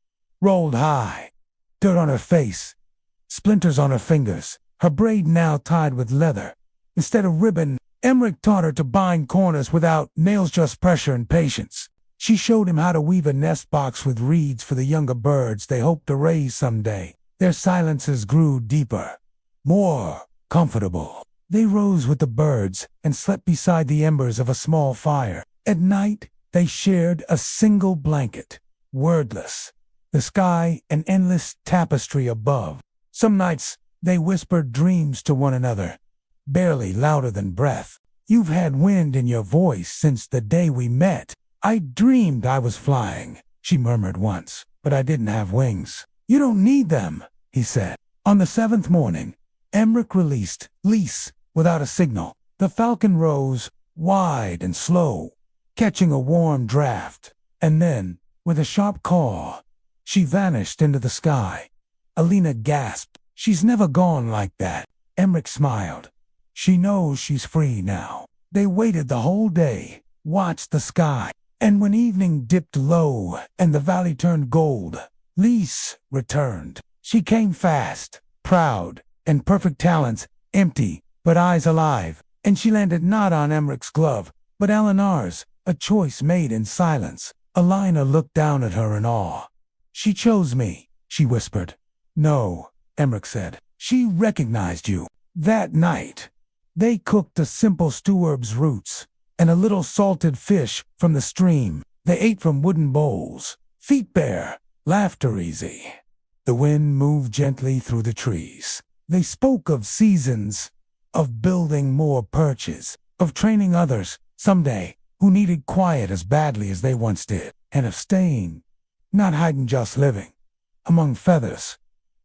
rolled high, dirt on her face, splinters on her fingers, her braid now tied with leather instead of ribbon. Emmerich taught her to bind corners without nails, just pressure and patience. She showed him how to weave a nest box with reeds for the younger birds they hoped to raise someday. Their silences grew deeper, more comfortable. They rose with the birds and slept beside the embers of a small fire. At night, they shared a single blanket, wordless, the sky an endless tapestry above. Some nights, they whispered dreams to one another, barely louder than breath. "You've had wind in your voice since the day we met. I dreamed I was flying," she murmured once, "but I didn't have wings." "You don't need them," he said. On the 7th morning, Emmerich released Lise without a signal. The falcon rose, wide and slow, catching a warm draft, and then, with a sharp caw, she vanished into the sky. Alina gasped. "She's never gone like that." Emmerich smiled. "She knows she's free now." They waited the whole day, watched the sky, and when evening dipped low and the valley turned gold, Lise returned. She came fast, proud, and perfect talons, empty, but eyes alive, and she landed not on Emmerich's glove, but Alinar's, a choice made in silence. Alina looked down at her in awe. "She chose me," she whispered. "No," Emmerich said. "She recognized you." That night, they cooked a simple steward's roots and a little salted fish from the stream. They ate from wooden bowls, feet bare, laughter easy. The wind moved gently through the trees. They spoke of seasons, of building more perches, of training others, someday, who needed quiet as badly as they once did, and of staying, not hiding, just living, among feathers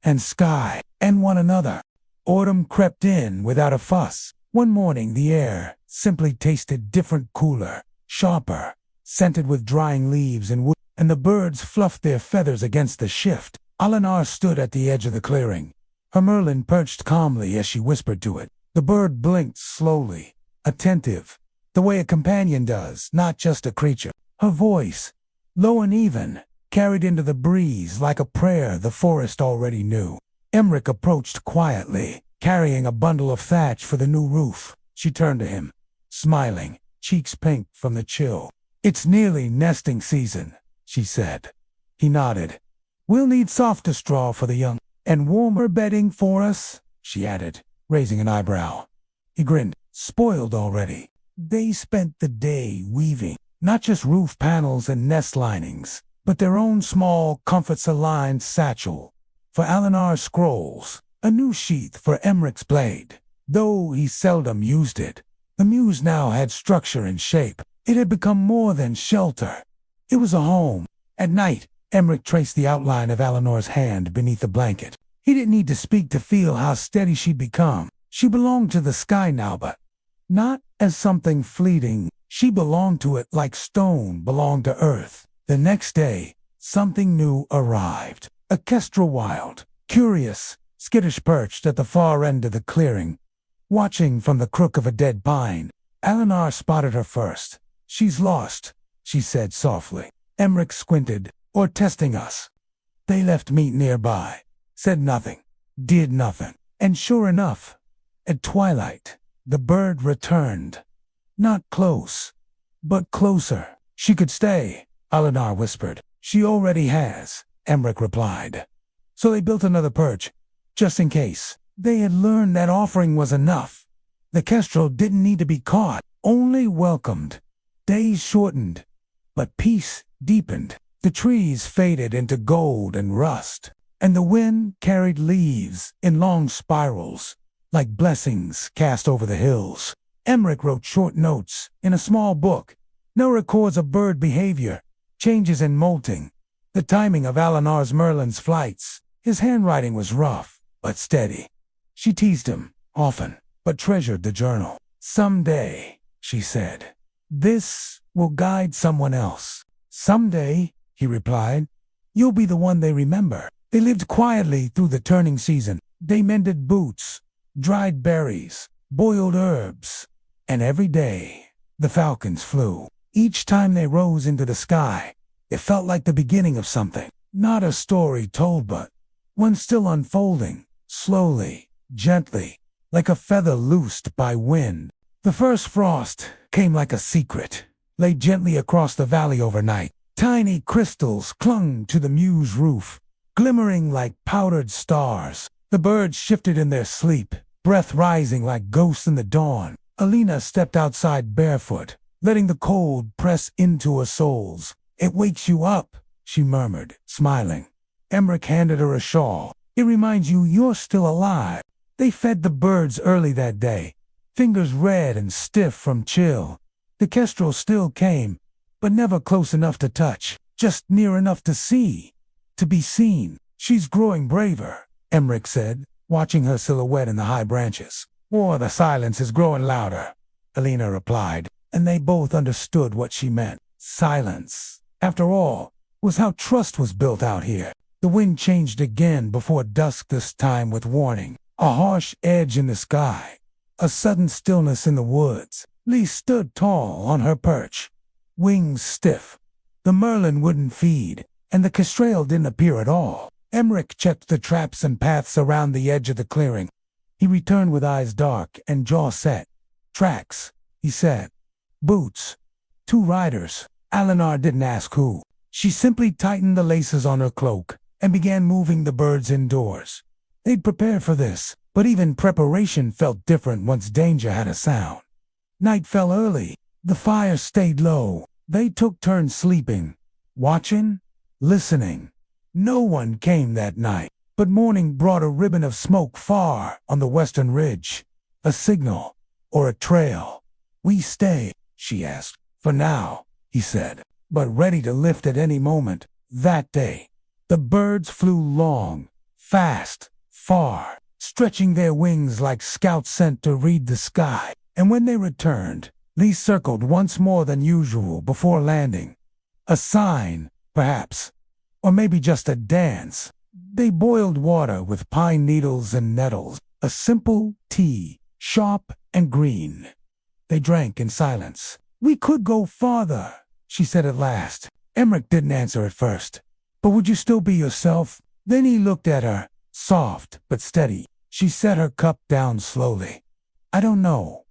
and sky and one another. Autumn crept in without a fuss. One morning the air simply tasted different, cooler, sharper, scented with drying leaves and wood, and the birds fluffed their feathers against the shift. Alinar stood at the edge of the clearing. Her merlin perched calmly as she whispered to it. The bird blinked slowly, attentive, the way a companion does, not just a creature. Her voice, low and even, carried into the breeze like a prayer the forest already knew. Emmerich approached quietly, carrying a bundle of thatch for the new roof. She turned to him, smiling, cheeks pink from the chill. "It's nearly nesting season," she said. He nodded. "We'll need softer straw for the young, and warmer bedding for us," she added, raising an eyebrow. He grinned. "Spoiled already." They spent the day weaving, not just roof panels and nest linings, but their own small, comforts-aligned satchel. For Alinar's scrolls, a new sheath for Emmerich's blade. Though he seldom used it, the muse now had structure and shape. It had become more than shelter. It was a home. At night, Emmerich traced the outline of Alinar's hand beneath the blanket. He didn't need to speak to feel how steady she'd become. She belonged to the sky now, but not as something fleeting. She belonged to it like stone belonged to earth. The next day, something new arrived. A kestrel, wild, curious, skittish, perched at the far end of the clearing, watching from the crook of a dead pine. Alinar spotted her first. "She's lost," she said softly. Emmerich squinted. "Or testing us." They left meat nearby, said nothing, did nothing. And sure enough, at twilight, the bird returned. Not close, but closer. "She could stay," Alinar whispered. "She already has," Emmerich replied. So they built another perch, just in case. They had learned that offering was enough. The kestrel didn't need to be caught, only welcomed. Days shortened, but peace deepened. The trees faded into gold and rust, and the wind carried leaves in long spirals, like blessings cast over the hills. Emmerich wrote short notes in a small book. No records of bird behavior, changes in molting, the timing of Alinar's merlin's flights. His handwriting was rough, but steady. She teased him, often, but treasured the journal. "Someday," she said, "this will guide someone else." "Someday," he replied, "you'll be the one they remember." They lived quietly through the turning season. They mended boots, dried berries, boiled herbs, And every day, the falcons flew. Each time they rose into the sky, it felt like the beginning of something. Not a story told, but one still unfolding, slowly, gently, like a feather loosed by wind. The first frost came like a secret, lay gently across the valley overnight. Tiny crystals clung to the mew's roof, glimmering like powdered stars. The birds shifted in their sleep, breath rising like ghosts in the dawn. Alina stepped outside barefoot, letting the cold press into her soles. "It wakes you up," she murmured, smiling. Emmerich handed her a shawl. "It reminds you you're still alive." They fed the birds early that day, fingers red and stiff from chill. The kestrel still came, but never close enough to touch, just near enough to see, to be seen. "She's growing braver," Emmerich said, watching her silhouette in the high branches. "Or the silence is growing louder," Alina replied, and they both understood what she meant. Silence, after all, was how trust was built out here. The wind changed again before dusk, this time with warning. A harsh edge in the sky, a sudden stillness in the woods. Lee stood tall on her perch, wings stiff. The merlin wouldn't feed, and the kestrel didn't appear at all. Emmerich checked the traps and paths around the edge of the clearing. He returned with eyes dark and jaw set. "Tracks," he said. "Boots. 2 riders." Eleanor didn't ask who. She simply tightened the laces on her cloak and began moving the birds indoors. They'd prepared for this, but even preparation felt different once danger had a sound. Night fell early. The fire stayed low. They took turns sleeping, watching, listening. No one came that night, but morning brought a ribbon of smoke far on the western ridge. A signal, or a trail. "We stay?" she asked. "For now," he said, but ready to lift at any moment. That day, the birds flew long, fast, far, stretching their wings like scouts sent to read the sky. And when they returned, Lee circled once more than usual before landing. A sign, perhaps, or maybe just a dance. They boiled water with pine needles and nettles, a simple tea, sharp and green. They drank in silence. "We could go farther," she said at last. Emmerich didn't answer at first. "But would you still be yourself?" Then he looked at her, soft but steady. She set her cup down slowly. "I don't know."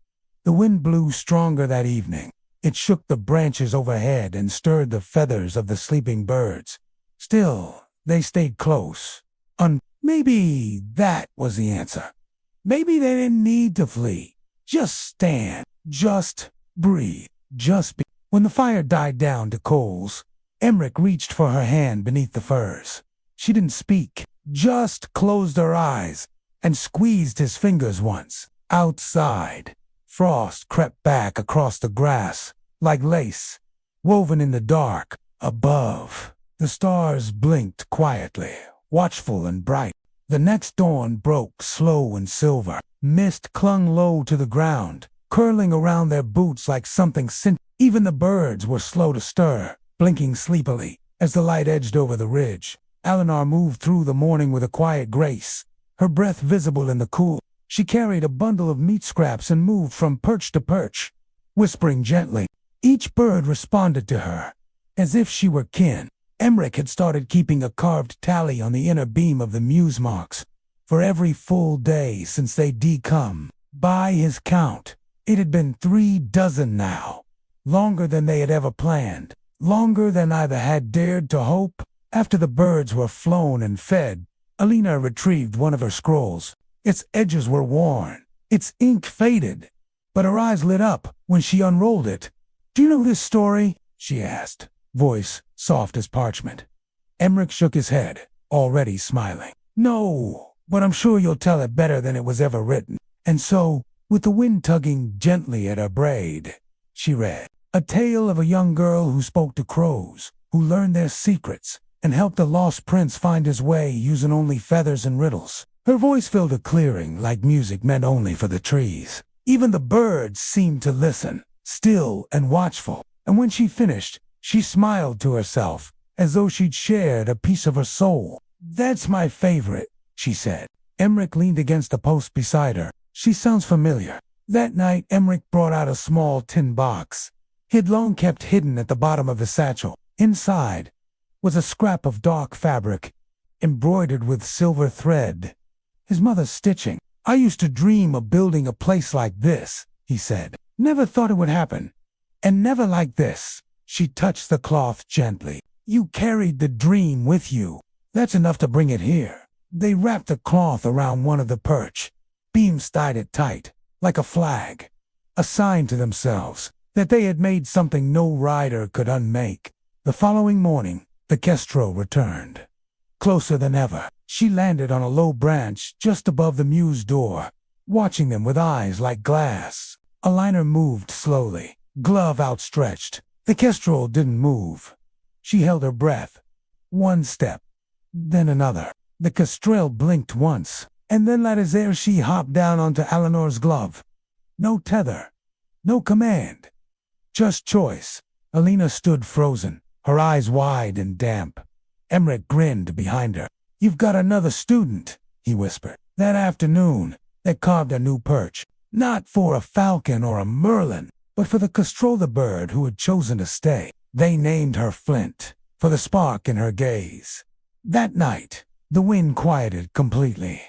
The wind blew stronger that evening. It shook the branches overhead and stirred the feathers of the sleeping birds. Still, they stayed close. Maybe that was the answer. Maybe they didn't need to flee. Just stand. Just breathe. Just be. When the fire died down to coals, Emmerich reached for her hand beneath the furs. She didn't speak, just closed her eyes and squeezed his fingers once. Outside, frost crept back across the grass like lace, woven in the dark. Above, the stars blinked quietly, watchful and bright. The next dawn broke slow and silver. Mist clung low to the ground, curling around their boots like something sentient. Even the birds were slow to stir, blinking sleepily as the light edged over the ridge. Eleanor moved through the morning with a quiet grace, her breath visible in the cool. She carried a bundle of meat scraps and moved from perch to perch, whispering gently. Each bird responded to her, as if she were kin. Emmerich had started keeping a carved tally on the inner beam of the muse marks for every full day since they'd decome. By his count, it had been 3 dozen now. Longer than they had ever planned, longer than either had dared to hope. After the birds were flown and fed, Alina retrieved one of her scrolls. Its edges were worn, its ink faded, but her eyes lit up when she unrolled it. "Do you know this story?" she asked, voice soft as parchment. Emmerich shook his head, already smiling. "No, but I'm sure you'll tell it better than it was ever written." And so, with the wind tugging gently at her braid, she read, "A tale of a young girl who spoke to crows, who learned their secrets, and helped a lost prince find his way using only feathers and riddles." Her voice filled a clearing like music meant only for the trees. Even the birds seemed to listen, still and watchful. And when she finished, she smiled to herself, as though she'd shared a piece of her soul. "That's my favorite," she said. Emmerich leaned against the post beside her. "She sounds familiar." That night, Emmerich brought out a small tin box he'd long kept hidden at the bottom of the satchel. Inside was a scrap of dark fabric, embroidered with silver thread. His mother's stitching. "I used to dream of building a place like this," he said. "Never thought it would happen. And never like this." She touched the cloth gently. "You carried the dream with you. That's enough to bring it here." They wrapped the cloth around one of the perch beams, tied it tight, like a flag, a sign to themselves that they had made something no rider could unmake. The following morning, the kestrel returned. Closer than ever, she landed on a low branch just above the mew's door, watching them with eyes like glass. Alina moved slowly, glove outstretched. The kestrel didn't move. She held her breath. One step, then another. The kestrel blinked once, and then let as ere she hopped down onto Eleanor's glove. No tether, no command, just choice. Alina stood frozen, her eyes wide and damp. Emmerich grinned behind her. "You've got another student," he whispered. That afternoon, they carved a new perch, not for a falcon or a merlin, but for the kestrel, the bird who had chosen to stay. They named her Flint, for the spark in her gaze. That night, the wind quieted completely.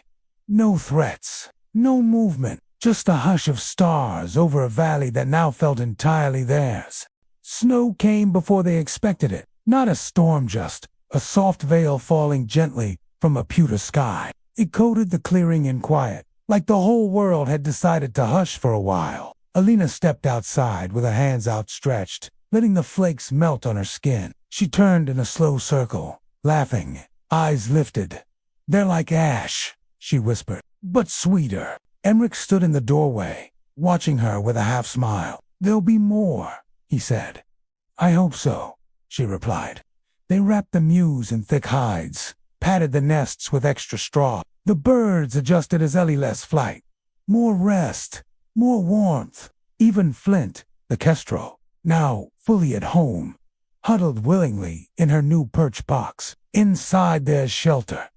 No threats, no movement, just a hush of stars over a valley that now felt entirely theirs. Snow came before they expected it, not a storm, just a soft veil falling gently from a pewter sky. It coated the clearing in quiet, like the whole world had decided to hush for a while. Alina stepped outside with her hands outstretched, letting the flakes melt on her skin. She turned in a slow circle, laughing, eyes lifted. "They're like ash," she whispered, "but sweeter." Emmerich stood in the doorway, watching her with a half smile. "There'll be more," he said. "I hope so," she replied. They wrapped the mews in thick hides, padded the nests with extra straw. The birds adjusted as Elile's flight. More rest, more warmth. Even Flint, the kestrel, now fully at home, huddled willingly in her new perch box. Inside their shelter,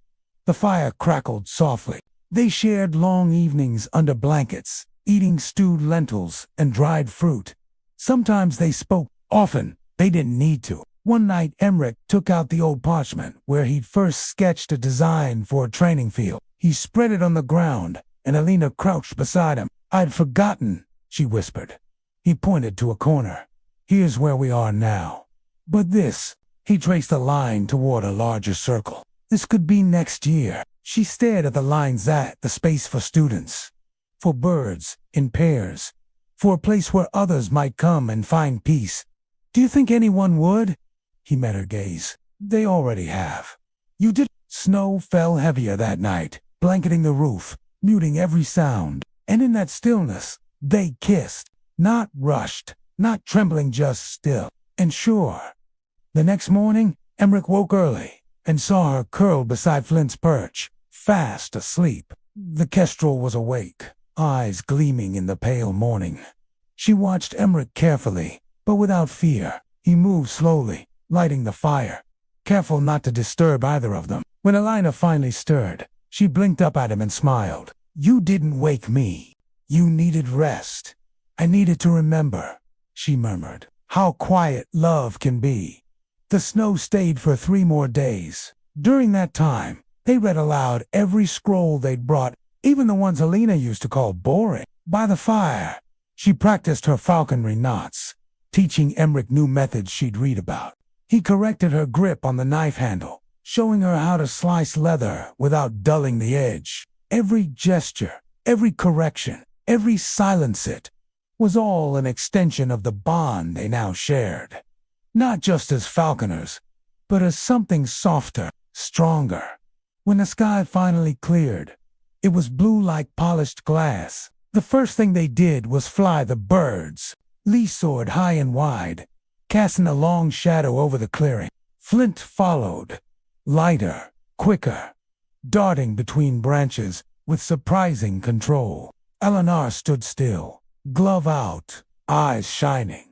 the fire crackled softly. They shared long evenings under blankets, eating stewed lentils and dried fruit. Sometimes they spoke, often they didn't need to. One night, Emmerich took out the old parchment where he'd first sketched a design for a training field. He spread it on the ground, and Alina crouched beside him. "I'd forgotten," she whispered. He pointed to a corner. "Here's where we are now. But this," he traced a line toward a larger circle. "This could be next year." She stared at the lines, at the space for students, for birds, in pairs, for a place where others might come and find peace. "Do you think anyone would?" He met her gaze. "They already have." "You did." Snow fell heavier that night, blanketing the roof, muting every sound. And in that stillness, they kissed. Not rushed, not trembling, just still and sure. The next morning, Emmerich woke early and saw her curled beside Flint's perch, fast asleep. The kestrel was awake, eyes gleaming in the pale morning. She watched Emmerich carefully, but without fear. He moved slowly, lighting the fire, careful not to disturb either of them. When Alina finally stirred, she blinked up at him and smiled. "You didn't wake me. You needed rest." "I needed to remember," she murmured. "How quiet love can be." The snow stayed for 3 more days. During that time, they read aloud every scroll they'd brought, even the ones Alina used to call boring. By the fire, she practiced her falconry knots, teaching Emmerich new methods she'd read about. He corrected her grip on the knife handle, showing her how to slice leather without dulling the edge. Every gesture, every correction, every silence it was all an extension of the bond they now shared. Not just as falconers, but as something softer, stronger. When the sky finally cleared, it was blue like polished glass. The first thing they did was fly the birds. Lee soared high and wide, casting a long shadow over the clearing. Flint followed, lighter, quicker, darting between branches with surprising control. Eleanor stood still, glove out, eyes shining.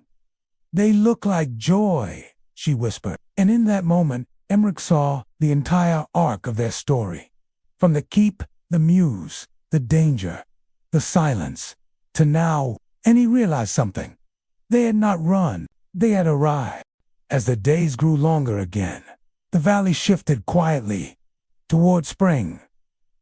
"They look like joy," she whispered. And in that moment, Emmerich saw the entire arc of their story. From the keep, the mews, the danger, the silence. to now, and he realized something. They had not run, they had arrived. As the days grew longer again, the valley shifted quietly toward spring.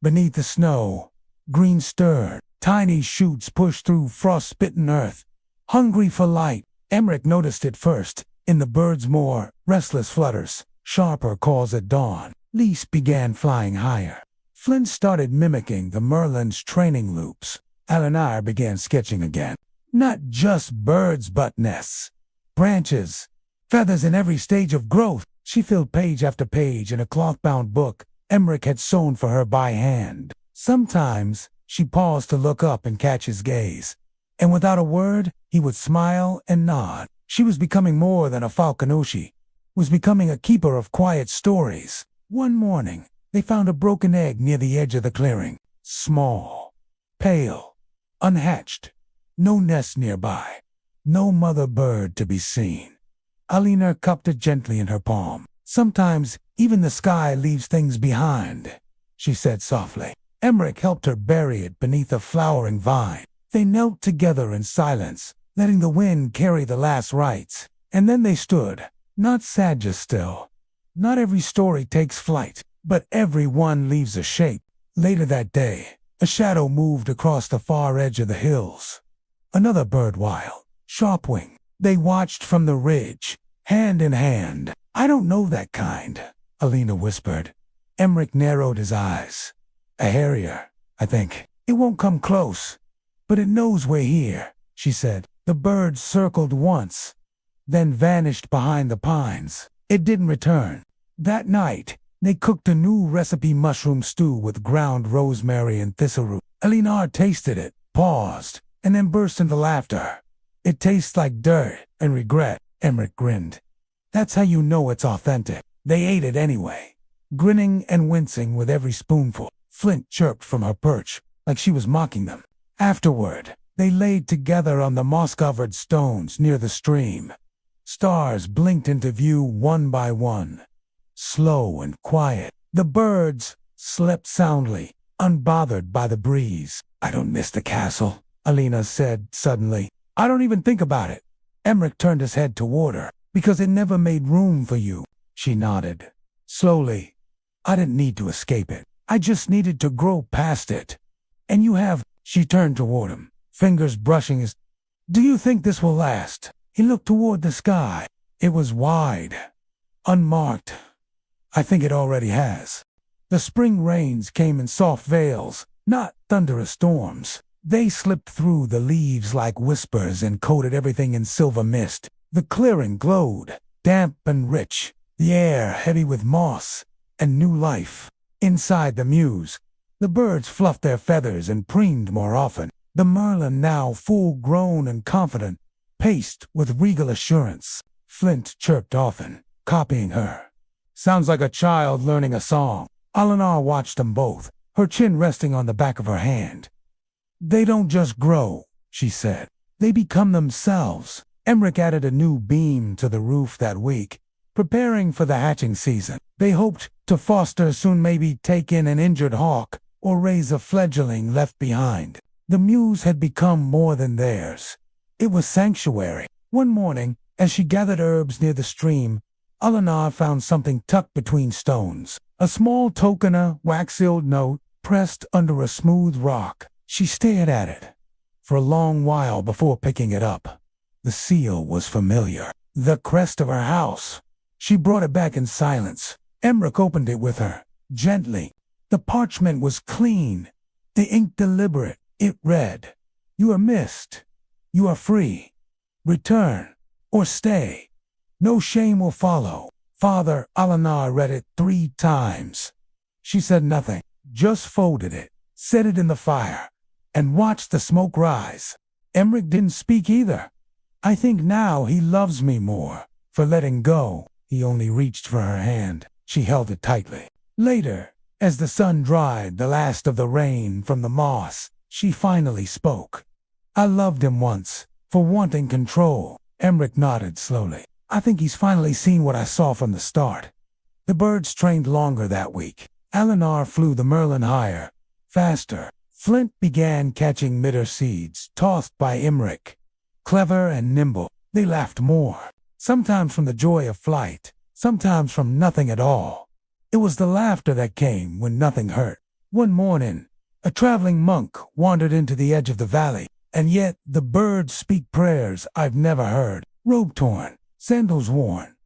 Beneath the snow, green stirred, tiny shoots pushed through frost-bitten earth, hungry for light. Emmerich noticed it first, in the birds' more restless flutters, sharper calls at dawn. Lease began flying higher. Flint started mimicking the merlin's training loops. Eleanor began sketching again. Not just birds but nests, branches, feathers in every stage of growth. She filled page after page in a cloth-bound book Emmerich had sewn for her by hand. Sometimes she paused to look up and catch his gaze, and without a word, he would smile and nod. She was becoming more than a Falconer. She was becoming a keeper of quiet stories. One morning, they found a broken egg near the edge of the clearing. Small, pale, unhatched. No nest nearby. No mother bird to be seen. Alina cupped it gently in her palm. Sometimes even the sky leaves things behind, she said softly. Emmerich helped her bury it beneath a flowering vine. They knelt together in silence, letting the wind carry the last rites. And then they stood, not sad, just still. Not every story takes flight, but every one leaves a shape. Later that day, a shadow moved across the far edge of the hills. Another bird, wild, sharp-winged. They watched from the ridge, hand in hand. I don't know that kind, Alina whispered. Emmerich narrowed his eyes. A harrier, I think. It won't come close, but it knows we're here, she said. The bird circled once, then vanished behind the pines. It didn't return. That night, they cooked a new recipe, mushroom stew with ground rosemary and thistleroot. Alina tasted it, paused, and then burst into laughter. It tastes like dirt and regret, Emmerich grinned. That's how you know it's authentic. They ate it anyway, grinning and wincing with every spoonful. Flint chirped from her perch, like she was mocking them. Afterward, they laid together on the moss-covered stones near the stream. Stars blinked into view one by one, slow and quiet. The birds slept soundly, unbothered by the breeze. I don't miss the castle, Alina said suddenly. I don't even think about it. Emmerich turned his head toward her. Because it never made room for you, she nodded. Slowly. I didn't need to escape it. I just needed to grow past it. And you have. She turned toward him, fingers brushing his. Do you think this will last? He looked toward the sky. It was wide, unmarked. I think it already has. The spring rains came in soft veils, not thunderous storms. They slipped through the leaves like whispers and coated everything in silver mist. The clearing glowed, damp and rich, the air heavy with moss and new life. Inside the mews, the birds fluffed their feathers and preened more often. The merlin, now full-grown and confident, paced with regal assurance. Flint chirped often, copying her. Sounds like a child learning a song. Alina watched them both, her chin resting on the back of her hand. They don't just grow, she said. They become themselves. Emmerich added a new beam to the roof that week, preparing for the hatching season. They hoped to foster, soon maybe take in an injured hawk or raise a fledgling left behind. The mews had become more than theirs. It was sanctuary. One morning, as she gathered herbs near the stream, Alina found something tucked between stones. A small tokener, wax-sealed note, pressed under a smooth rock. She stared at it for a long while before picking it up. The seal was familiar. The crest of her house. She brought it back in silence. Emmerich opened it with her, gently. The parchment was clean, the ink deliberate. It read, "You are missed. You are free. Return, or stay. No shame will follow." Father Alina read it 3 times. She said nothing, just folded it, set it in the fire, and watched the smoke rise. Emmerich didn't speak either. I think now he loves me more for letting go. He only reached for her hand. She held it tightly. Later, as the sun dried the last of the rain from the moss, she finally spoke. I loved him once for wanting control. Emmerich nodded slowly. I think he's finally seen what I saw from the start. The birds trained longer that week. Alina flew the merlin higher, faster, Flint began catching midder seeds tossed by Emmerich. Clever and nimble, they laughed more, sometimes from the joy of flight, sometimes from nothing at all. It was the laughter that came when nothing hurt. One morning, a traveling monk wandered into the edge of the valley, and yet the birds speak prayers I've never heard. Robe torn, sandals worn,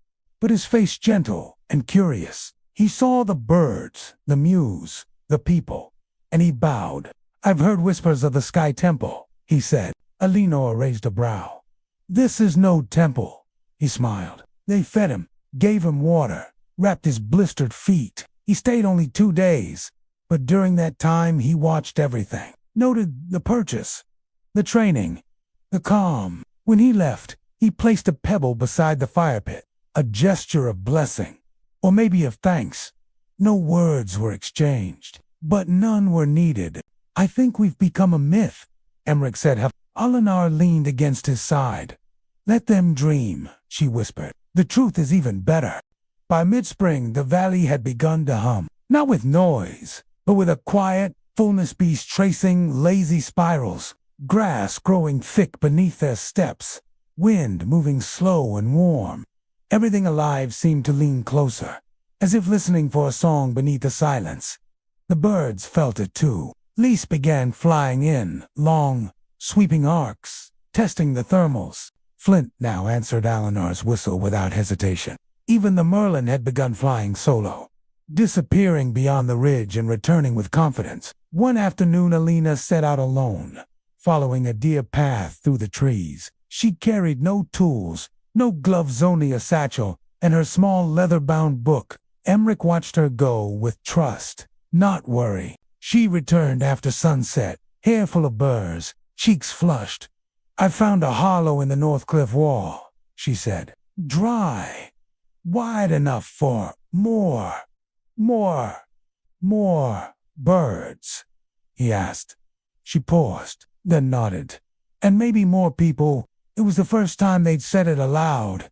but his face gentle and curious. He saw the birds, the muse, the people, and he bowed. I've heard whispers of the sky temple, he said. Elinor raised a brow. This is no temple, he smiled. They fed him, gave him water, wrapped his blistered feet. He stayed only 2 days, but during that time he watched everything. Noted the purchase, the training, the calm. When he left, he placed a pebble beside the fire pit, a gesture of blessing, or maybe of thanks. No words were exchanged, but none were needed. I think we've become a myth, Emmerich said. Eleanor leaned against his side. Let them dream, she whispered. The truth is even better. By mid-spring, the valley had begun to hum, not with noise, but with a quiet fullness, bees tracing lazy spirals, grass growing thick beneath their steps, wind moving slow and warm. Everything alive seemed to lean closer, as if listening for a song beneath the silence. The birds felt it too. Lease began flying in, long, sweeping arcs, testing the thermals. Flint now answered Eleanor's whistle without hesitation. Even the merlin had begun flying solo, disappearing beyond the ridge and returning with confidence. One afternoon, Alina set out alone, following a deer path through the trees. She carried no tools, no gloves, only a satchel, and her small leather-bound book. Emmerich watched her go with trust, not worry. She returned after sunset, hair full of burrs, cheeks flushed. I found a hollow in the north cliff wall, she said. Dry, wide enough for more birds, he asked. She paused, then nodded. And maybe more people. It was the first time they'd said it aloud,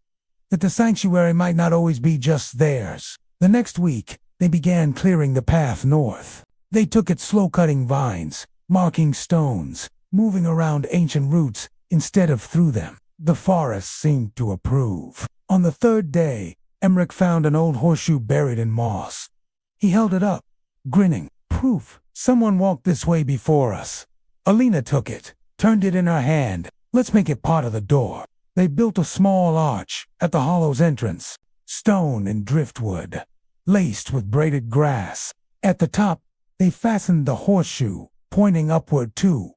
that the sanctuary might not always be just theirs. The next week, they began clearing the path north. They took it slow-cutting vines, marking stones, moving around ancient roots instead of through them. The forest seemed to approve. On the third day, Emmerich found an old horseshoe buried in moss. He held it up, grinning. Proof. Someone walked this way before us. Alina took it, turned it in her hand. Let's make it part of the door. They built a small arch at the hollow's entrance, stone and driftwood, laced with braided grass. At the top, they fastened the horseshoe, pointing upward too.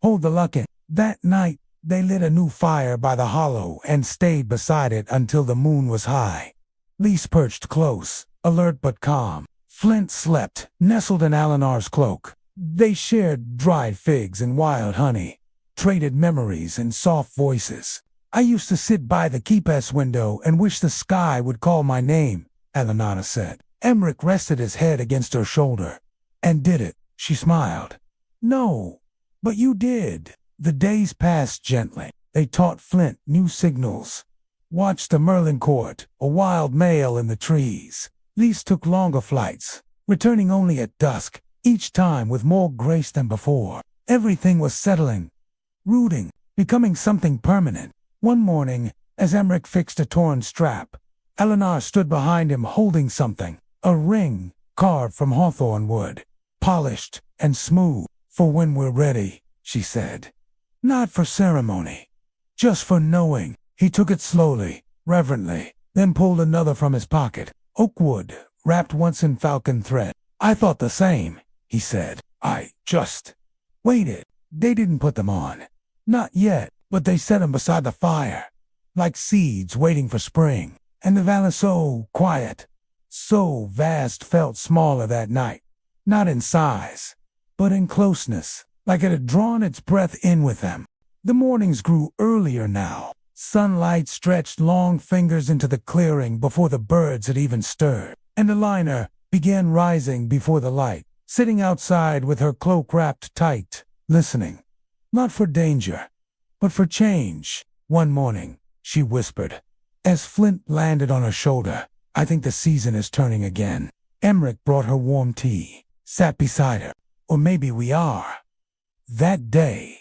Hold the luck in. That night, they lit a new fire by the hollow and stayed beside it until the moon was high. Lise perched close, alert but calm. Flint slept, nestled in Eleanor's cloak. They shared dried figs and wild honey, traded memories and soft voices. I used to sit by the keep's window and wish the sky would call my name, Eleanor said. Emmerich rested his head against her shoulder. And did it? She smiled. No, but you did. The days passed gently. They taught Flint new signals. Watched the merlin court, a wild male in the trees. Lise took longer flights, returning only at dusk, each time with more grace than before. Everything was settling, rooting, becoming something permanent. One morning, as Emmerich fixed a torn strap, Eleanor stood behind him holding something, a ring carved from hawthorn wood, polished and smooth. For when we're ready, she said. Not for ceremony, just for knowing. He took it slowly, reverently, then pulled another from his pocket. Oak wood, wrapped once in falcon thread. I thought the same, he said. I just waited. They didn't put them on. Not yet, but they set them beside the fire, like seeds waiting for spring. And the valley so quiet, so vast, felt smaller that night. Not in size, but in closeness, like it had drawn its breath in with them. The mornings grew earlier now. Sunlight stretched long fingers into the clearing before the birds had even stirred. And Elina began rising before the light, sitting outside with her cloak wrapped tight, listening. Not for danger, but for change. One morning, she whispered, as Flint landed on her shoulder, I think the season is turning again. Emmerich brought her warm tea, sat beside her. Or maybe we are. That day,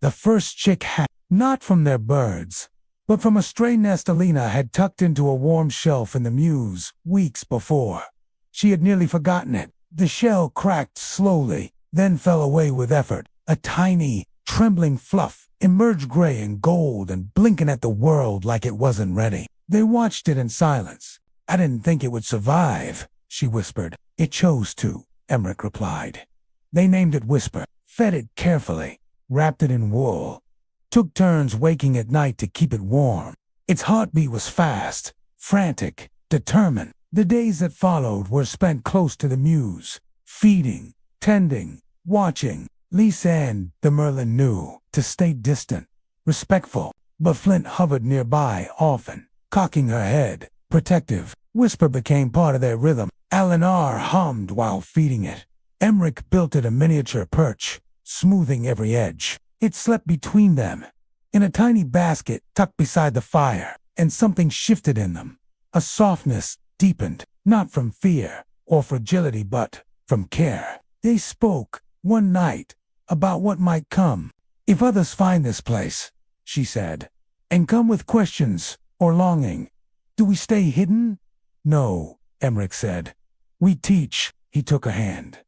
the first chick hatched, not from their birds, but from a stray nest Alina had tucked into a warm shelf in the mews weeks before. She had nearly forgotten it. The shell cracked slowly, then fell away with effort. A tiny, trembling fluff emerged gray and gold and blinking at the world like it wasn't ready. They watched it in silence. "I didn't think it would survive," she whispered. "It chose to," Emmerich replied. They named it Whisper, fed it carefully, wrapped it in wool, took turns waking at night to keep it warm. Its heartbeat was fast, frantic, determined. The days that followed were spent close to the mews, feeding, tending, watching. Lisa and the Merlin knew to stay distant, respectful, but Flint hovered nearby often, cocking her head, protective. Whisper became part of their rhythm. Eleanor hummed while feeding it. Emmerich built it a miniature perch, smoothing every edge. It slept between them, in a tiny basket tucked beside the fire, and something shifted in them. A softness deepened, not from fear or fragility but from care. They spoke, one night, about what might come. "If others find this place," she said, "and come with questions or longing, do we stay hidden?" "No," Emmerich said. "We teach." He took her hand.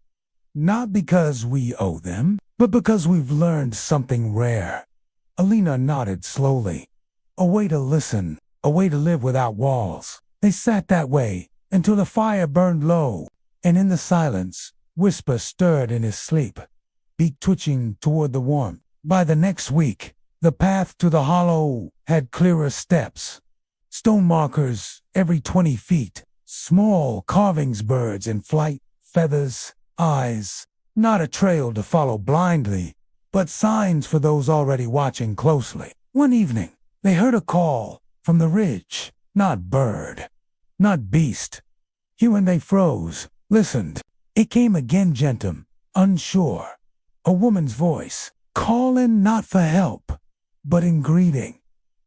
"Not because we owe them, but because we've learned something rare." Alina nodded slowly. A way to listen, a way to live without walls. They sat that way until the fire burned low, and in the silence, Whisper stirred in his sleep, beak twitching toward the warmth. By the next week, the path to the hollow had clearer steps. Stone markers every 20 feet, small carvings, birds in flight, feathers, eyes. Not a trail to follow blindly, but signs for those already watching closely. One evening, they heard a call from the ridge. Not bird, not beast. Here when they froze, listened. It came again, gentle, unsure. A woman's voice, calling not for help, but in greeting.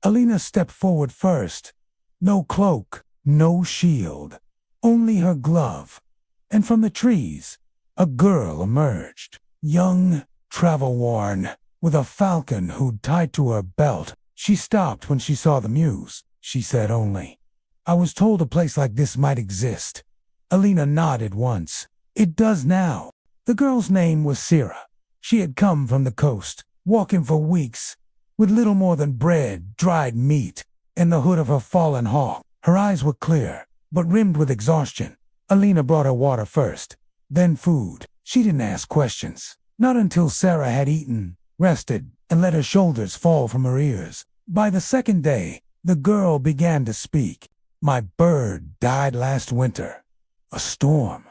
Alina stepped forward first. No cloak, no shield, only her glove. And from the trees, a girl emerged, young, travel-worn, with a falcon hood tied to her belt. She stopped when she saw the mews. She said only, "I was told a place like this might exist." Alina nodded once. "It does now." The girl's name was Sarah. She had come from the coast, walking for weeks, with little more than bread, dried meat, and the hood of her fallen hawk. Her eyes were clear, but rimmed with exhaustion. Alina brought her water first, then food. She didn't ask questions. Not until Sarah had eaten, rested, and let her shoulders fall from her ears. By the second day, the girl began to speak. "My bird died last winter. A storm.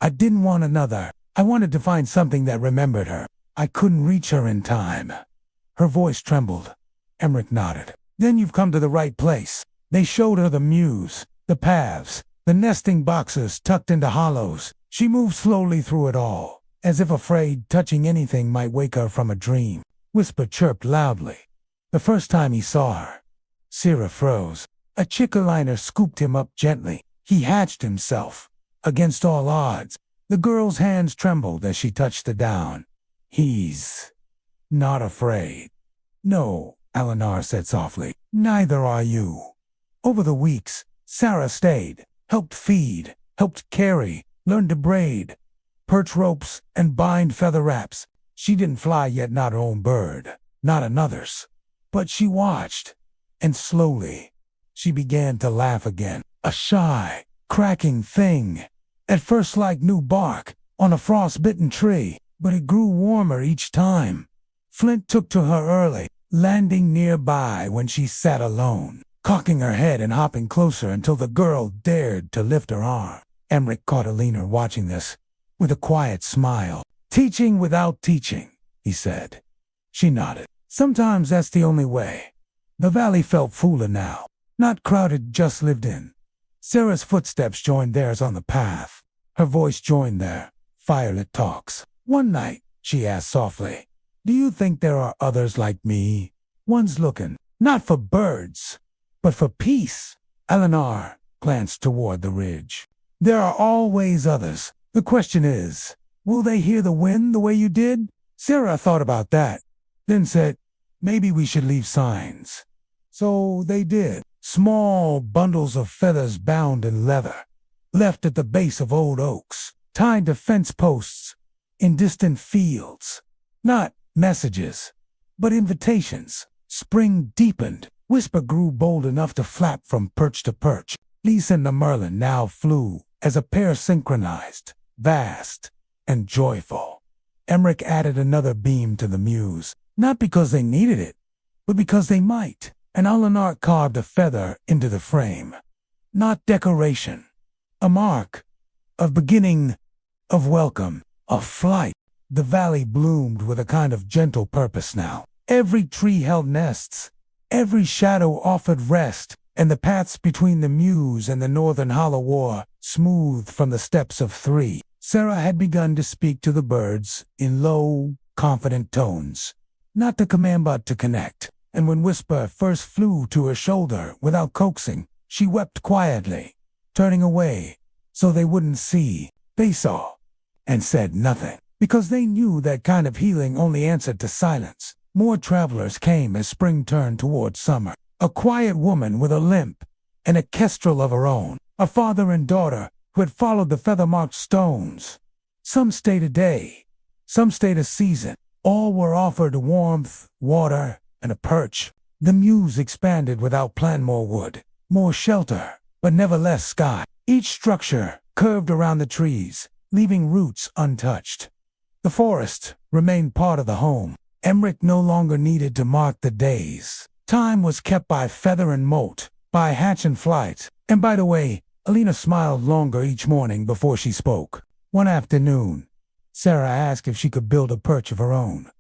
I didn't want another. I wanted to find something that remembered her. I couldn't reach her in time." Her voice trembled. Emmerich nodded. "Then you've come to the right place." They showed her the mews, the paths, the nesting boxes tucked into hollows. She moved slowly through it all, as if afraid touching anything might wake her from a dream. Whisper chirped loudly. The first time he saw her, Sarah froze. A chickaliner scooped him up gently. He hatched himself. Against all odds, the girl's hands trembled as she touched the down. "He's not afraid." "No," Eleanor said softly. "Neither are you." Over the weeks, Sarah stayed, helped feed, helped carry, learned to braid, perch ropes, and bind feather wraps. She didn't fly yet, not her own bird, not another's. But she watched, and slowly, she began to laugh again. A shy, cracking thing, at first like new bark on a frost-bitten tree, but it grew warmer each time. Flint took to her early, landing nearby when she sat alone, cocking her head and hopping closer until the girl dared to lift her arm. Emmerich caught Alina watching this, with a quiet smile. "Teaching without teaching," he said. She nodded. "Sometimes that's the only way." The valley felt fuller now, not crowded, just lived in. Sarah's footsteps joined theirs on the path. Her voice joined their firelit talks. "One night," she asked softly, "do you think there are others like me? Ones looking, not for birds, but for peace?" Eleanor glanced toward the ridge. "There are always others. The question is, will they hear the wind the way you did?" Sarah thought about that, then said, maybe we should leave signs. So they did. Small bundles of feathers bound in leather, left at the base of old oaks, tied to fence posts in distant fields. Not messages, but invitations. Spring deepened. Whisper grew bold enough to flap from perch to perch. Lisa and the Merlin now flew as a pair synchronized, vast and joyful. Emmerich added another beam to the muse, not because they needed it, but because they might. And Alenart carved a feather into the frame. Not decoration. A mark of beginning, of welcome, of flight. The valley bloomed with a kind of gentle purpose now. Every tree held nests. Every shadow offered rest, and the paths between the Mews and the northern hollow were smooth from the steps of 3. Sarah had begun to speak to the birds in low, confident tones. Not to command but to connect. And when Whisper first flew to her shoulder without coaxing, she wept quietly, turning away so they wouldn't see. They saw and said nothing, because they knew that kind of healing only answered to silence. More travelers came as spring turned toward summer. A quiet woman with a limp, and a kestrel of her own, a father and daughter who had followed the feather-marked stones. Some stayed a day, some stayed a season. All were offered warmth, water, and a perch. The Mews expanded without plan, more wood, more shelter, but never less sky. Each structure curved around the trees, leaving roots untouched. The forest remained part of the home. Emmerich no longer needed to mark the days. Time was kept by feather and moult, by hatch and flight. And by the way, Alina smiled longer each morning before she spoke. One afternoon, Sarah asked if she could build a perch of her own.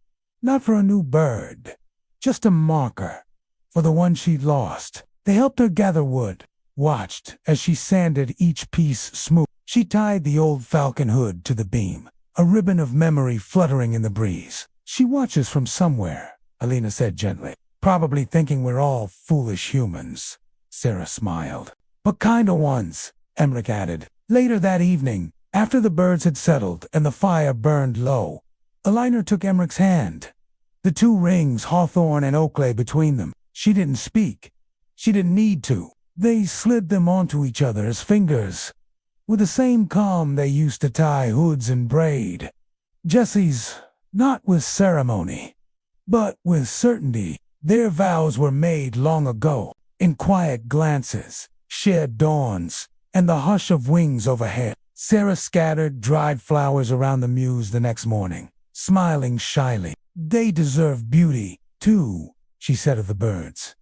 Not for a new bird, just a marker for the one she'd lost. They helped her gather wood, watched as she sanded each piece smooth. She tied the old falcon hood to the beam, a ribbon of memory fluttering in the breeze. She watches from somewhere, Alina said gently. Probably thinking we're all foolish humans. Sarah smiled. But kinda ones, Emmerich added. Later that evening, after the birds had settled and the fire burned low, Alina took Emmerich's hand. The 2 rings, hawthorn and oak, lay between them. She didn't speak. She didn't need to. They slid them onto each other as fingers, with the same calm they used to tie hoods and braid. Jesse's, not with ceremony, but with certainty. Their vows were made long ago, in quiet glances, shared dawns, and the hush of wings overhead. Sarah scattered dried flowers around the Mews the next morning, smiling shyly. They deserve beauty, too, she said of the birds.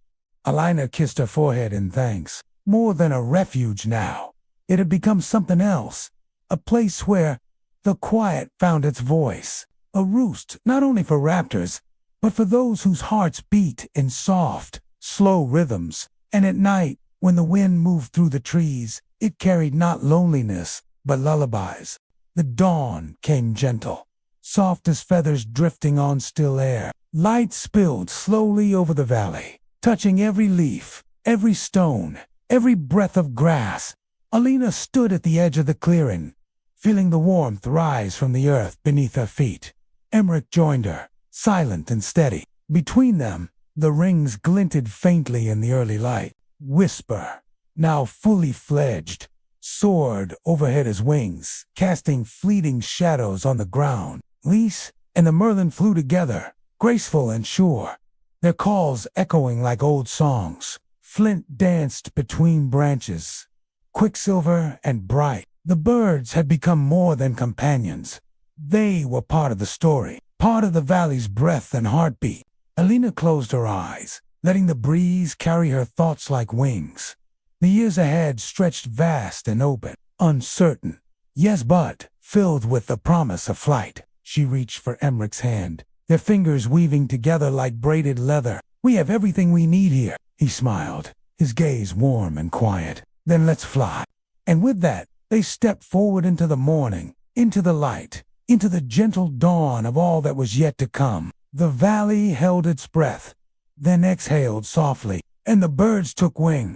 Alina kissed her forehead in thanks. More than a refuge now. It had become something else. A place where the quiet found its voice. A roost, not only for raptors, but for those whose hearts beat in soft, slow rhythms. And at night, when the wind moved through the trees, it carried not loneliness, but lullabies. The dawn came gentle, soft as feathers drifting on still air. Light spilled slowly over the valley, touching every leaf, every stone, every breath of grass. Alina stood at the edge of the clearing, feeling the warmth rise from the earth beneath her feet. Emmerich joined her, silent and steady. Between them, the rings glinted faintly in the early light. Whisper, now fully fledged, soared overhead as wings, casting fleeting shadows on the ground. Lise and the Merlin flew together, graceful and sure, their calls echoing like old songs. Flint danced between branches, quicksilver and bright. The birds had become more than companions. They were part of the story, part of the valley's breath and heartbeat. Alina closed her eyes, letting the breeze carry her thoughts like wings. The years ahead stretched vast and open, uncertain, yes, but filled with the promise of flight. She reached for Emmerich's hand, their fingers weaving together like braided leather. We have everything we need here, he smiled, his gaze warm and quiet. Then let's fly. And with that, they stepped forward into the morning, into the light, into the gentle dawn of all that was yet to come. The valley held its breath, then exhaled softly, and the birds took wing.